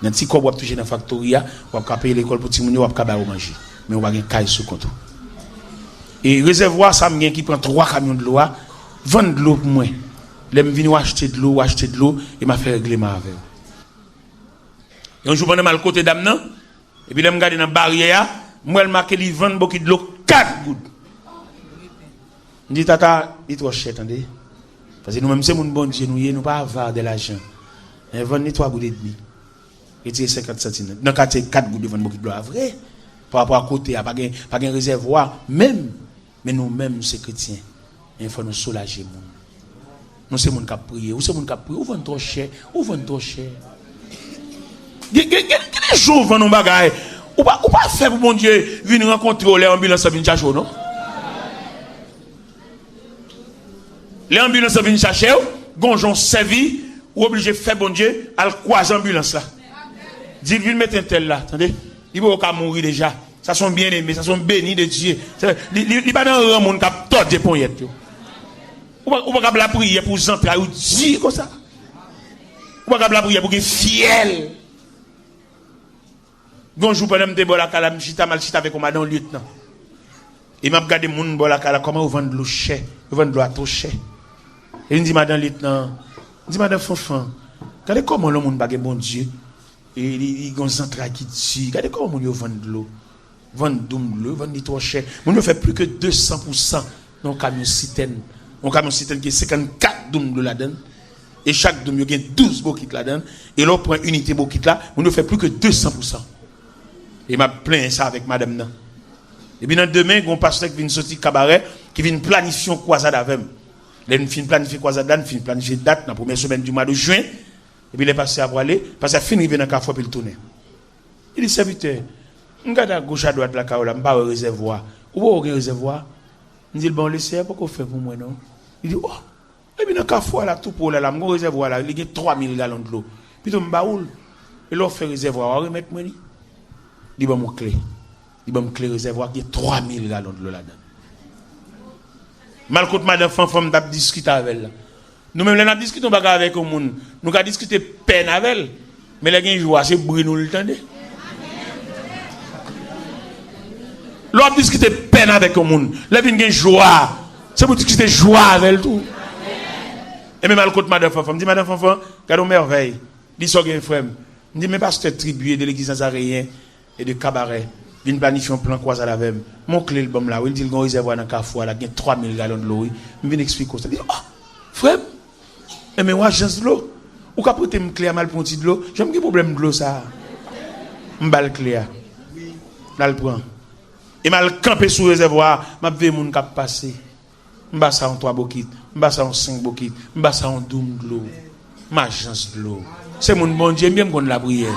Dans petit corps ou toucher dans factoria, ou pas payer l'école pour Timoun ou pas manger. Mais on va gagner caille sous compte. Et réservoir ça me qui prend 3 camions de l'eau, vendre de l'eau pour moi. L'aime venir acheter de l'eau et m'a fait régler ma avec. Et un jour pendant mal côté dame nan, et puis l'aime garder dans barrière, moi elle marque li vendre beaucoup de l'eau 4 gouttes. Je dis tata, il trop cher attendez. Parce que nous même c'est mon bon Dieu nous pas avoir de l'argent. Et vendre 3 gouttes et demi. Et tirer 50 centimes. Dans 4 gouttes de vendre beaucoup de l'eau vrai. Par rapport à côté, pas de réservoir, même, mais nous-mêmes, c'est chrétiens. Il faut nous soulager. Nous, c'est mon qui a prié. Ou c'est mon qui a prié. Ou vend trop cher. Ou vend trop cher. Quel jour vend nos bagailles? Ou pas faire pour mon Dieu venir rencontrer les ambulances venir chercher, non? Les ambulances viennent chercher, gonjon servi, ou obligé de faire bon Dieu, à croiser l'ambulance là. Dis, viens mettre un tel là, attendez. Il va pas mourir déjà. Ça sont bien aimés, ça sont bénis de Dieu. Il pas dans un monde qui a tort de poignettes. Ou pas la prière pour entrer ou dire comme ça. Ou pas la prière pour qu'il fiel. Bonjour pendant me bola kala m'chita mal chita avec madame lieutenant. Et m'a regardé moun bola kala comment on vend de l'eau cher, on vend de l'eau à trop cher. Et il dit madame lieutenant, il dit madame Fanfan, regardez comment le monde bagay bon Dieu. Et il y a un centre qui tue. Regardez comment on vend de l'eau. Vend de l'eau, vend de trop cher. On ne fait plus que 200% dans le camion citerne. Un camion citerne qui est 54 doum de là-dedans. Et chaque doum, il y a 12 bokit là-dedans. Et là, on prend une unité bokit là. On ne fait plus que 200%. Et m'a plaint ça avec madame. Nan. Et puis, dans demain, il y a un pasteur qui vient sortir cabaret, qui vient planifier une croisade avec moi. Là, il vient planifier une croisade, il vient planifier une date dans la première semaine du mois de juin. Et puis il est passé à aller, parce qu'il a fini de venir dans le café et il tourne. Il dit, serviteur, je regarde à gauche à droite de la carola, je ne vais pas au réservoir. Où est le réservoir? Il dit, bon, laissez, pourquoi vous faites pour moi, non? Il dit, oh, et puis dans le café, là, tout pour là, mon réservoir, là, il y a 3000 gallons de l'eau. Puis je me baoule, et là, on fait réservoir, on remet moi. Il dit, bon, mon clé. Il dit, bon, clé réservoir, il y a 3000 gallons de l'eau là-dedans. Mal contre madame Fanfan, on a discuté avec elle. Nous-mêmes, nous avons discuté avec le monde. Nous avons discuté peine avec elle. Mais les gens jouent, c'est Bruno le temps. Nous avons discuté peine avec le monde. Les gens jouent, c'est pour discuter joie avec elle tout. Et même à côté de madame Fanfan, je dis madame Fanfan, regardez merveille. Dit ça gen frère. Je dis mais pasteur tribué de l'église nazaréen et de cabaret. Vin planifier un plan croise à la vem. Mon clé le bon là, il dit le réservoir dans Carrefour là, il y a 3000 gallons de l'eau. Je viens expliquer ça. Dit ah frère, mais moi agence de l'eau. Ou ka prêter me clé à mal pour de l'eau. J'ai un problème de l'eau ça. M'bal clé. Là le prend. Et mal camper sous réservoir, m'a vu moun k'ap passer. M'ba ça en 3 bokit, m'ba ça en 5 bokit, m'ba ça en doum de l'eau. M'agence de l'eau. C'est mon bon Dieu bien qu'on la prière.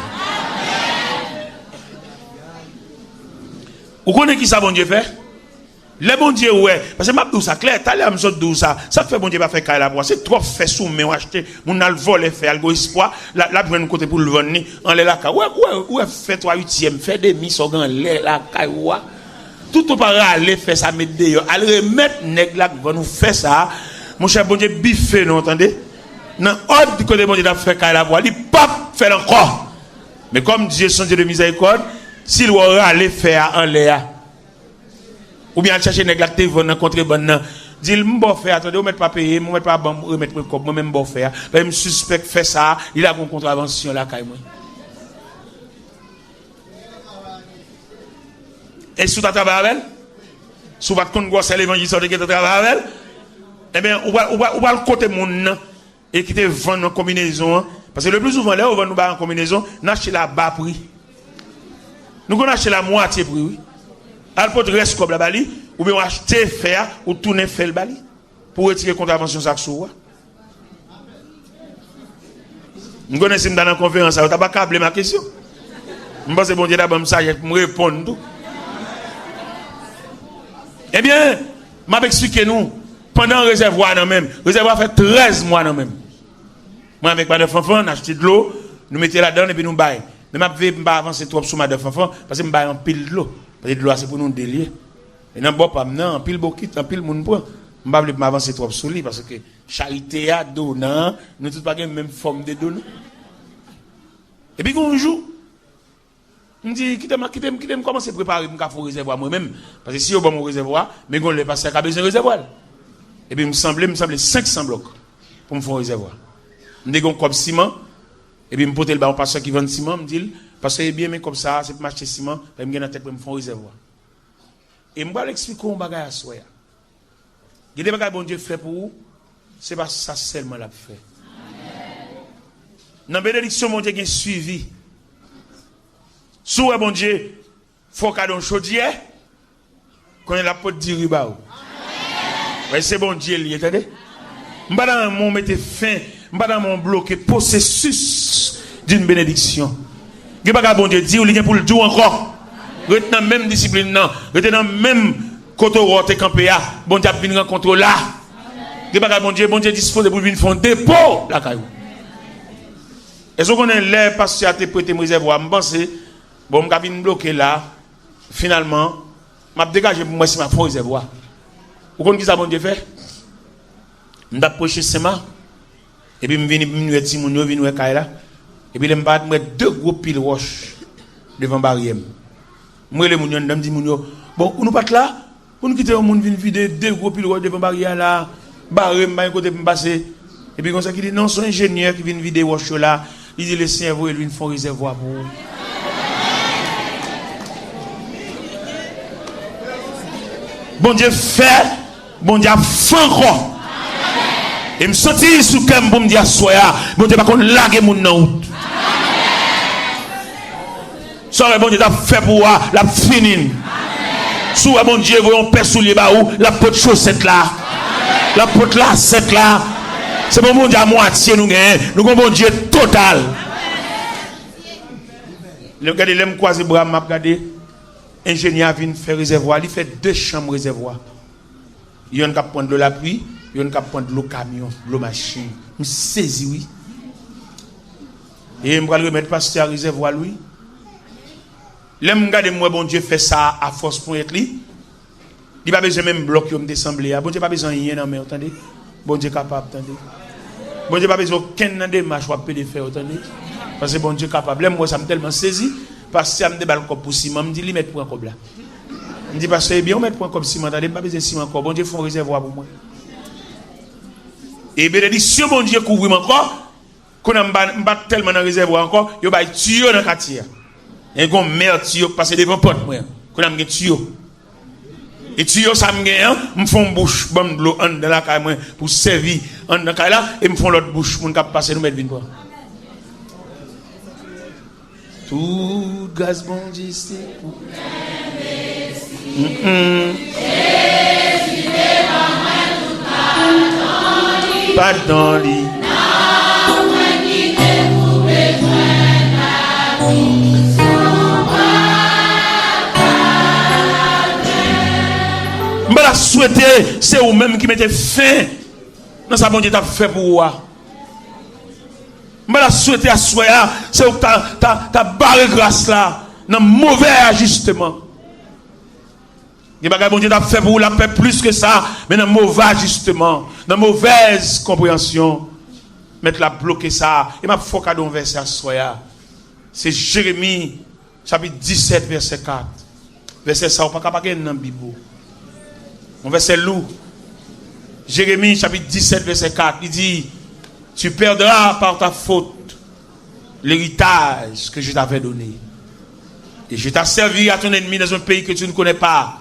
Vous connaissez qui ça bon Dieu fait? Le bon Dieu ouais, parce que m'a dit ça clair, t'allais me sortir ça. Ça fait bon Dieu pas faire caille la bois, c'est trop fait sous mais acheter, mon al voler faire algo espoir, la prendre côté pour le vendre en là ka. Ouais fait 3/8e, fait demi so gan la caille wa. Tout au para aller faire ça mettre dehors, aller remettre nèg là va nous faire ça. Mon cher bon Dieu biffé non entendez? Dans ordre du côté bon Dieu d'a faire caille la bois, il pas faire encore. Mais comme Dieu son Dieu de miséricorde, s'il aura aller faire en l'air ou bien chercher nèg la te vendre dans contrebande dit m'bo faire attendez on met pas payer on met pas remettre comme moi même bon faire ben me suspect fait ça il a une contravention là kay moi et sous ta travail avec sous votre compte gros l'évangile sorte que travail avec eh bien on va le côté monde et qui te vendre en combinaison parce que le plus souvent là on va nous ba en combinaison n'acheter la bas prix nous on acheter la moitié prix oui. Al pot reste comme la bali ou bien acheter faire ou tourner faire le bali pour retirer contravention ça sous. Nous connaissons dans la conférence ça t'as pas câblé ma question. Je pense que bon Dieu d'abord ça me répondre tout. Eh bien, m'a expliqué nous pendant réservoir non même. Réservoir fait 13 mois non même. Moi avec ma enfant on acheté de l'eau, nous mettons là-dedans et puis nous bail. Mais m'a pas avancer trop sur ma enfant parce que me bail en pile de l'eau. Parce que l'eau c'est pour nous délier. Et non bon pas non, pile bokit, pile moun prend. M'pa vle m'avancer trop sur lui parce que charité a donnant, nous tous pas même forme de don. Et puis un jour me dit quittez commencer préparer pour faire réservoir moi même parce que si au bon mon réservoir, mais on le passer à besoin réservoir. Et puis me semblait 500 blocs pour me faire réservoir. Me dit comme ciment et puis me porter le bas pasteur qui vend ciment me dit parce que bien mais comme ça c'est pour m'acheter ciment, et me dans tête pour me faire réservoir. Et me va l'expliquer un bagage à soi. Il y a des bagages bon Dieu fait pour vous, c'est pas ça seulement l'a fait. Dans la bénédiction mon Dieu qui suivi. Sous bon Dieu, faut qu'à don chaudière qu'on ait la porte du riba. Ouais, c'est bon Dieu lié, attendez. M'pa dans mon mettre fin, m'pa dans mon bloquer processus d'une bénédiction. Il y a bon Dieu dit ou il pour le dire encore. Retenant même discipline non, retenant même côté où tu es campé là, bon Dieu vient rencontrer là. Il y a bon Dieu dispose pour venir faire un dépôt là caillou. Est-ce qu'on est là parce que tu as prêté réservoir, me penser bon me venir bloquer là. Finalement, m'a dégagé pour moi si m'a fait réservoir. Vous connaissez qui ça bon Dieu fait? M'approcher seulement et puis me venir petit moun yo venir caille là. Et puis, je me mettre 2 gros piles roches devant la barrière. Moi, les mounions, je me dis, bon, on nous pas là, on nous quitte le monde, vient vider 2 gros piles roches devant la barrière là, barrière, je côté pour me passer. Et puis, comme ça, il dit, non, c'est un ingénieur qui vient vider roches là, il dit, les cerveaux, ils viennent faire un réservoir pour vous. Bon Dieu fait, bon Dieu fait encore. Et me sentir sous comme pour me dire, soya, bon Dieu, pas qu'on lague mon nom. Ça, bon Dieu, t'a fait pour moi, la fini. Sous bon Dieu, voyons père soulier baou, la peau de chaussette là. La peau de la cette là. C'est bon Dieu à moitié nous gagnons. Nous avons bon Dieu total. Le gars, il aime croiser bras, m'a regardé. Ingénieur vient faire réservoir, il fait 2 chambres réservoir. Il y a un cap prendre de la pluie, il y a un cap prendre de l'eau camion, de l'eau machine. Je saisis oui. Et je vais le remettre pasteur à réservoir lui. L'aime regarder moi bon Dieu fait ça à force pour être lui. Il pas besoin même bloc qui me d'assemblée. Bon Dieu pas besoin rien non mais attendez. Bon Dieu capable attendez. Bon Dieu pas besoin aucun démarche ou de faire attendez. Parce que bon Dieu capable. L'aime moi ça me tellement saisi parce que ça me déballe comme pour ciment, me dit lui mettre pour un comme là. Me dit parce que bien on mettre pour un comme ciment, attendez pas besoin ciment encore. Bon Dieu font réservoir pour moi. Et bénédiction bon Dieu couvrir encore. Qu'on a pas tellement dans réservoir encore, yo ba tuyau dans quartier. Et gon mer tuyau passer devant porte moi. Qu'on a un tuyau. Et tuyau ça me gagne, me font bouche bon de l'eau dans la caille moi pour servir en dans caille là et me font l'autre bouche pour cap passer nous mettre vin quoi. Tout gaz bon Dieu c'est pour pas dans lit. Mais la souhaiter, c'est vous-même qui mettez fin dans sa bon Dieu t'a fait pour vous. Mais la souhaiter à soi, c'est vous t'as barré grâce là, dans mauvais ajustement. Il y a bon Dieu t'a fait pour vous la paix plus que ça, mais dans mauvais ajustement, dans mauvaise compréhension. Mettre la bloquer ça. Et ma foi cadeau verset à soi. C'est Jérémie chapitre 17 verset 4. Verset ça, on pas capable dans la Bible. On verset lourd. Jérémie chapitre 17 verset 4, il dit tu perdras par ta faute l'héritage que je t'avais donné. Et je t'ai servi à ton ennemi dans un pays que tu ne connais pas.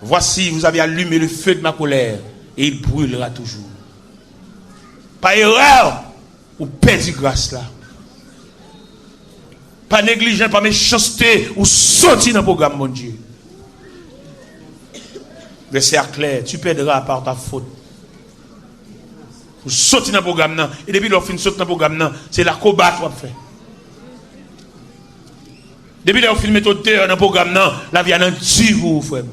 Voici, vous avez allumé le feu de ma colère et il brûlera toujours. Pas erreur ou perdu grâce là. Pas négligent, pas méchanceté ou sorti dans le programme mon Dieu. Verset clair, tu perdras par ta faute. Ou sorti dans le programme là. Et depuis l'on fin sorti dans le programme là, c'est la combat qu'on fait. Depuis l'on fin mettre dans le programme là, la vie a un tue vous frère.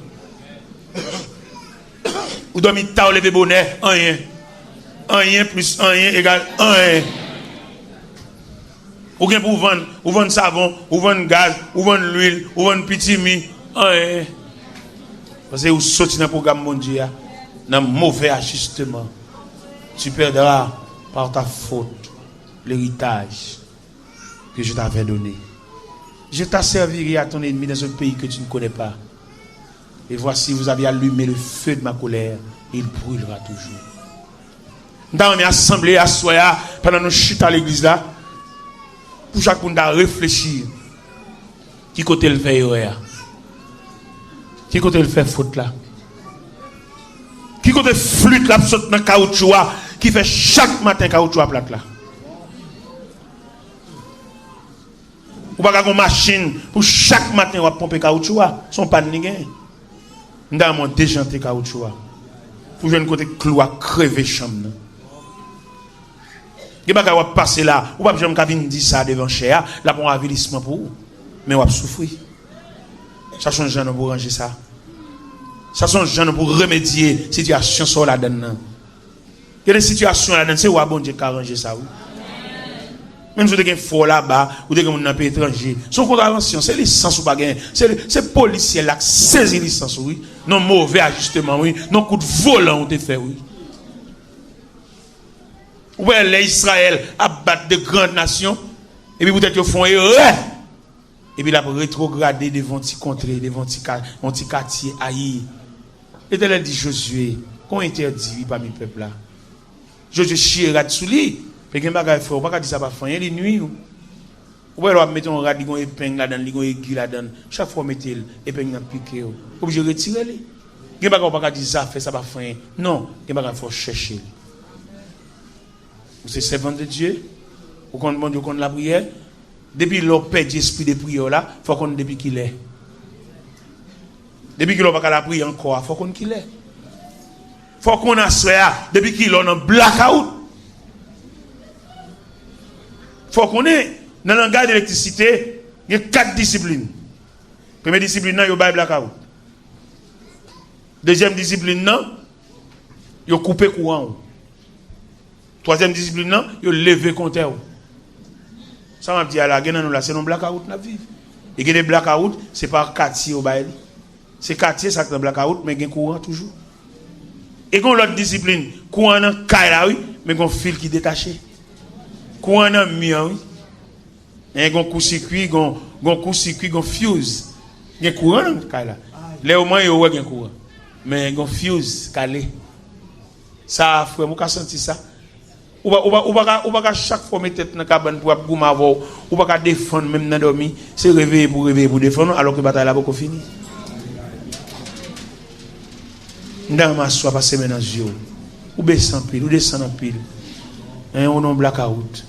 Ou dormir tard lever bonnet, rien. 1 plus 1 égale 1. Ou bien pour vendre savon, ou vendre gaz, ou vendre l'huile, ou vendre petit mi, 1. Parce que vous sortez dans le programme mondial, dans un mauvais ajustement, tu perdras par ta faute l'héritage que je t'avais donné. Je t'asservirai à ton ennemi dans un pays que tu ne connais pas. Et voici, vous avez allumé le feu de ma colère, et il brûlera toujours. Dans une assemblée à Soya, pendant nos chutes à l'église là, pour chaque monde à réfléchir, qui côté le fait erreur, qui côté le fait faute là, qui côté flûte là, saute dans le caoutchouc, qui fait chaque matin caoutchouc à plate là. Ou pas une machine pour chaque matin on pomper caoutchouc, son pas de nigé. Dans mon déjanté caoutchouc, pour jouer un côté clou à crever chambre. Il n'y a pas de passer là, ou pas besoin de dire ça devant cher, là pour un avilissement pour vous. Mais on va souffrir. Ça change de pour ranger ça. Ça change de pour remédier situation sur la donne. Il y a des situations là-dedans, c'est où bon Dieu qui a arrangé ça. Oui. Même si vous avez un fort là-bas, ou vous avez un pays étranger, son contravention, c'est licence ou pas gagner. C'est policier là qui saisit licence, oui. Non mauvais ajustement, oui. Non coup de volant, on te fait, oui. Ouais, les Israël abattent de grandes nations, et puis peut-être qu'ils font erreur. Et puis là, pour rétrograder devant les contrées, devant les quartiers haïs. Et elle dit Josué, qu'on interdit parmi le peuple là. Josué chiera sous lui. Fait que bagay faut pas dire ça pas faire les nuits. Ou alors mettre un rad ligon épingle là-dedans, ligon aiguille là-dedans. Chaque fois mettre épingle dans piqué. Obligé retirer les. Gen bagay pas dire ça fait ça pas faire. Non, gen bagay faut chercher. Vous êtes servant de Dieu, vous comptez bon Dieu contre la prière. Depuis l'on perd l'esprit de prière là, il faut qu'on depuis qu'il est. Depuis qu'il n'a pas la prière encore, il faut qu'on qu'il est. Il faut qu'on a ça depuis qu'il est en blackout. Il faut qu'on est dans le langage d'électricité, il y a 4 disciplines. Première discipline, il y a blackout. Deuxième discipline, il y a coupé courant. Troisième discipline, il y a levé compteur. Ça m'a dit à la guerre, c'est un blackout la vie. Et que les blackouts, c'est pas quartier au bail. C'est quartier, ça c'est blackout, mais il y a courant toujours. Et quand l'autre discipline, courant dans le oui, mais il y a un fil qui est détaché. Courant dans le mur, oui. Et il y a un court-circuit, il y a un court-circuit, il y a un fuse. Il y a un courant dans le là. Là, au moins, il y a un courant. Mais il y a un fuse calé. Ça, frère, vous avez senti ça? Ou pas chaque fois mettre tête dans la cabane pour goumer avant, ou pas défendre même dans dormir, c'est réveiller pour défendre alors que la bataille là pas fini. Dans ma soie passer maintenant yeux. Ou baisser en pile, ou descendre en pile. On a un blackout.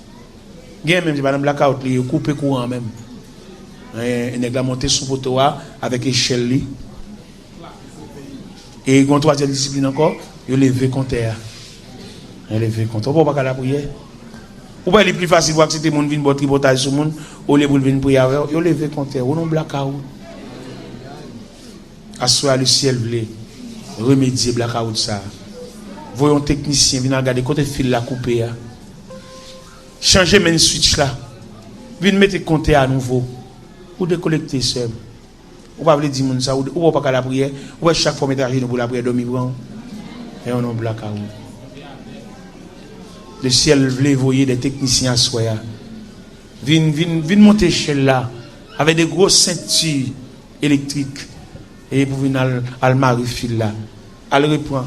Gen même c'est pas un blackout, il coupe courant même. Il est monté sous poteau avec échelle li. Et il y a une troisième discipline encore, il levé compteur. Il levé compteur. On peut pas la prière. Ou pas les plus facile voir que c'était monde vinn bot tripotage sur monde, ou les boule vinn prier avec, il levé compteur, on a un blackout. Assoir le ciel bleu. Remédier blackout ça. Voyons technicien venir regarder côté fil la couper. Changer main switch là. Venir mettre compteur à nouveau. Ou décollecter seul. Ou pas dire moun ça ou pas la prière, ou chaque fois mettre à pour la prière dormir bon. Et on a blackout. Le ciel voulait voyer des techniciens à soi. Vin monter échelle là avec des grosses ceintures électriques et pour venir al mari fil là. Elle reprend.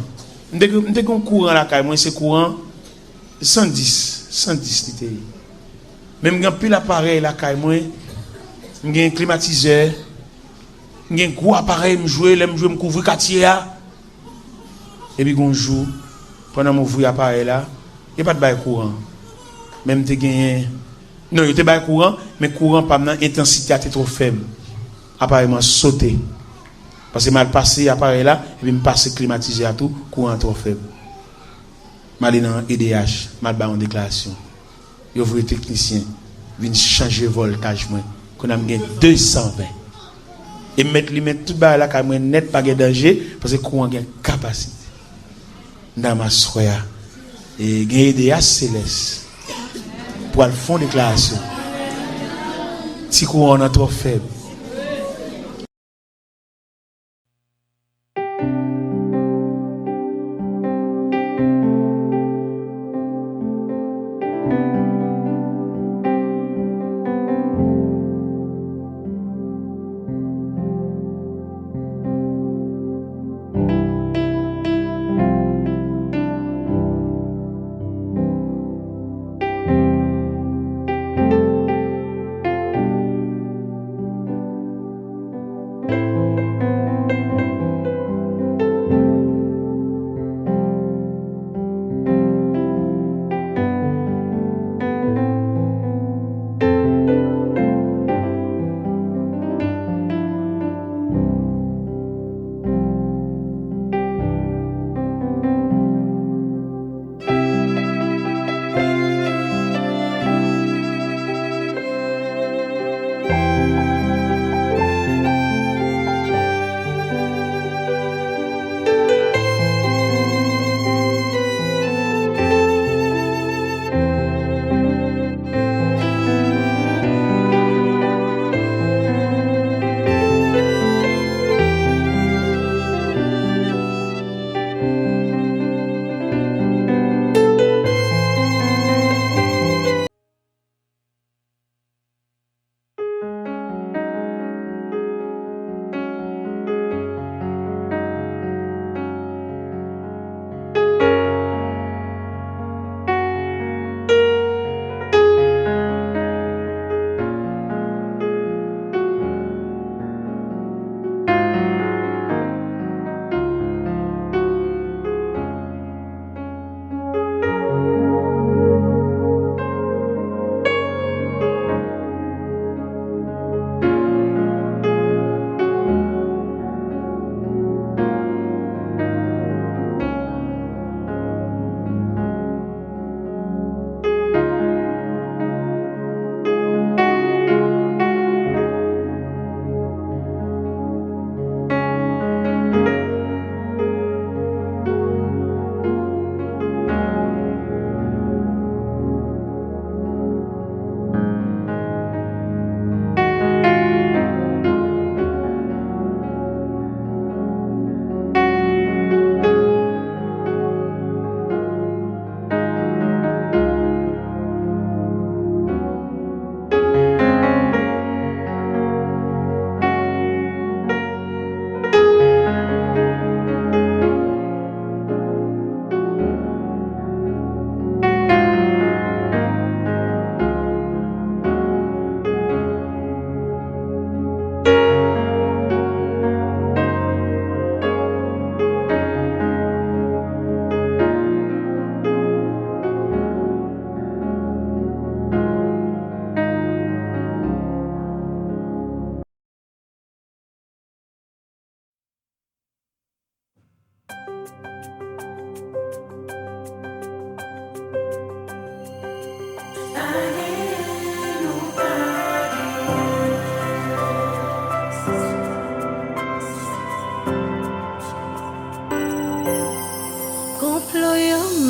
Dès qu'on courant la caille, moi c'est courant 110 litres. Même quand pile appareil la caille moi, j'ai un climatiseur, j'ai un gros appareil me jouer, me couvrir quartier là. Et puis on joue pendant mon ouvrir appareil là, il n'y a pas de bail courant. Même te gagné non, il te bail courant, mais courant pas maintenant intensité était trop faible. Appareil m'a sauté. Parce que mal passé appareil là et puis me passer climatisé à tout courant trop faible. Mal dans EDH, mal ba en déclaration. Yo voulez technicien vinn changer voltage moi qu'on a gagné 220 et mettre tout bas là quand même net pas de danger parce que courant gain capacité. Dans ma soya et gagner EDH céleste pour le fond déclaration. Si courant est trop faible.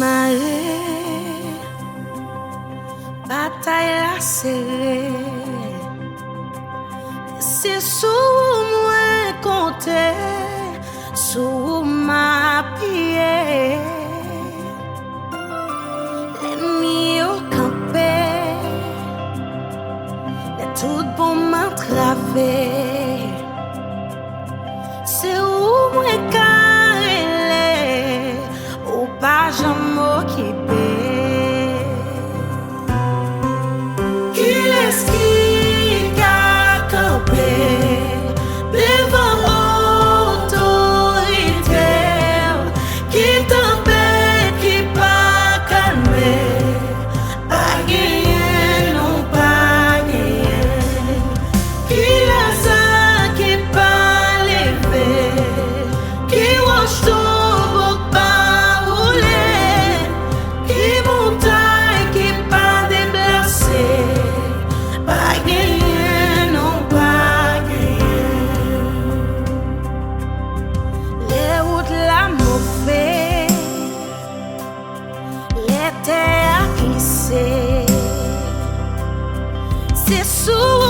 marée, bataille la serrée. C'est sous moi compter, sous ma pied. L'ennemi au campé, les tout pour m'entraver. C'est où moi carré, ou pas j'en m'occuper. Qui est-ce qui a campé devant autorité, qui tempête, qui pas calmé, pas gagné, non pas gagné, qui laisse, qui pas levé, qui roche tout pas roulé, qui montagne, qui pas déplacé, pas gagné, non pas gagné. Les routes la mauvaise, les terres glissées, c'est sous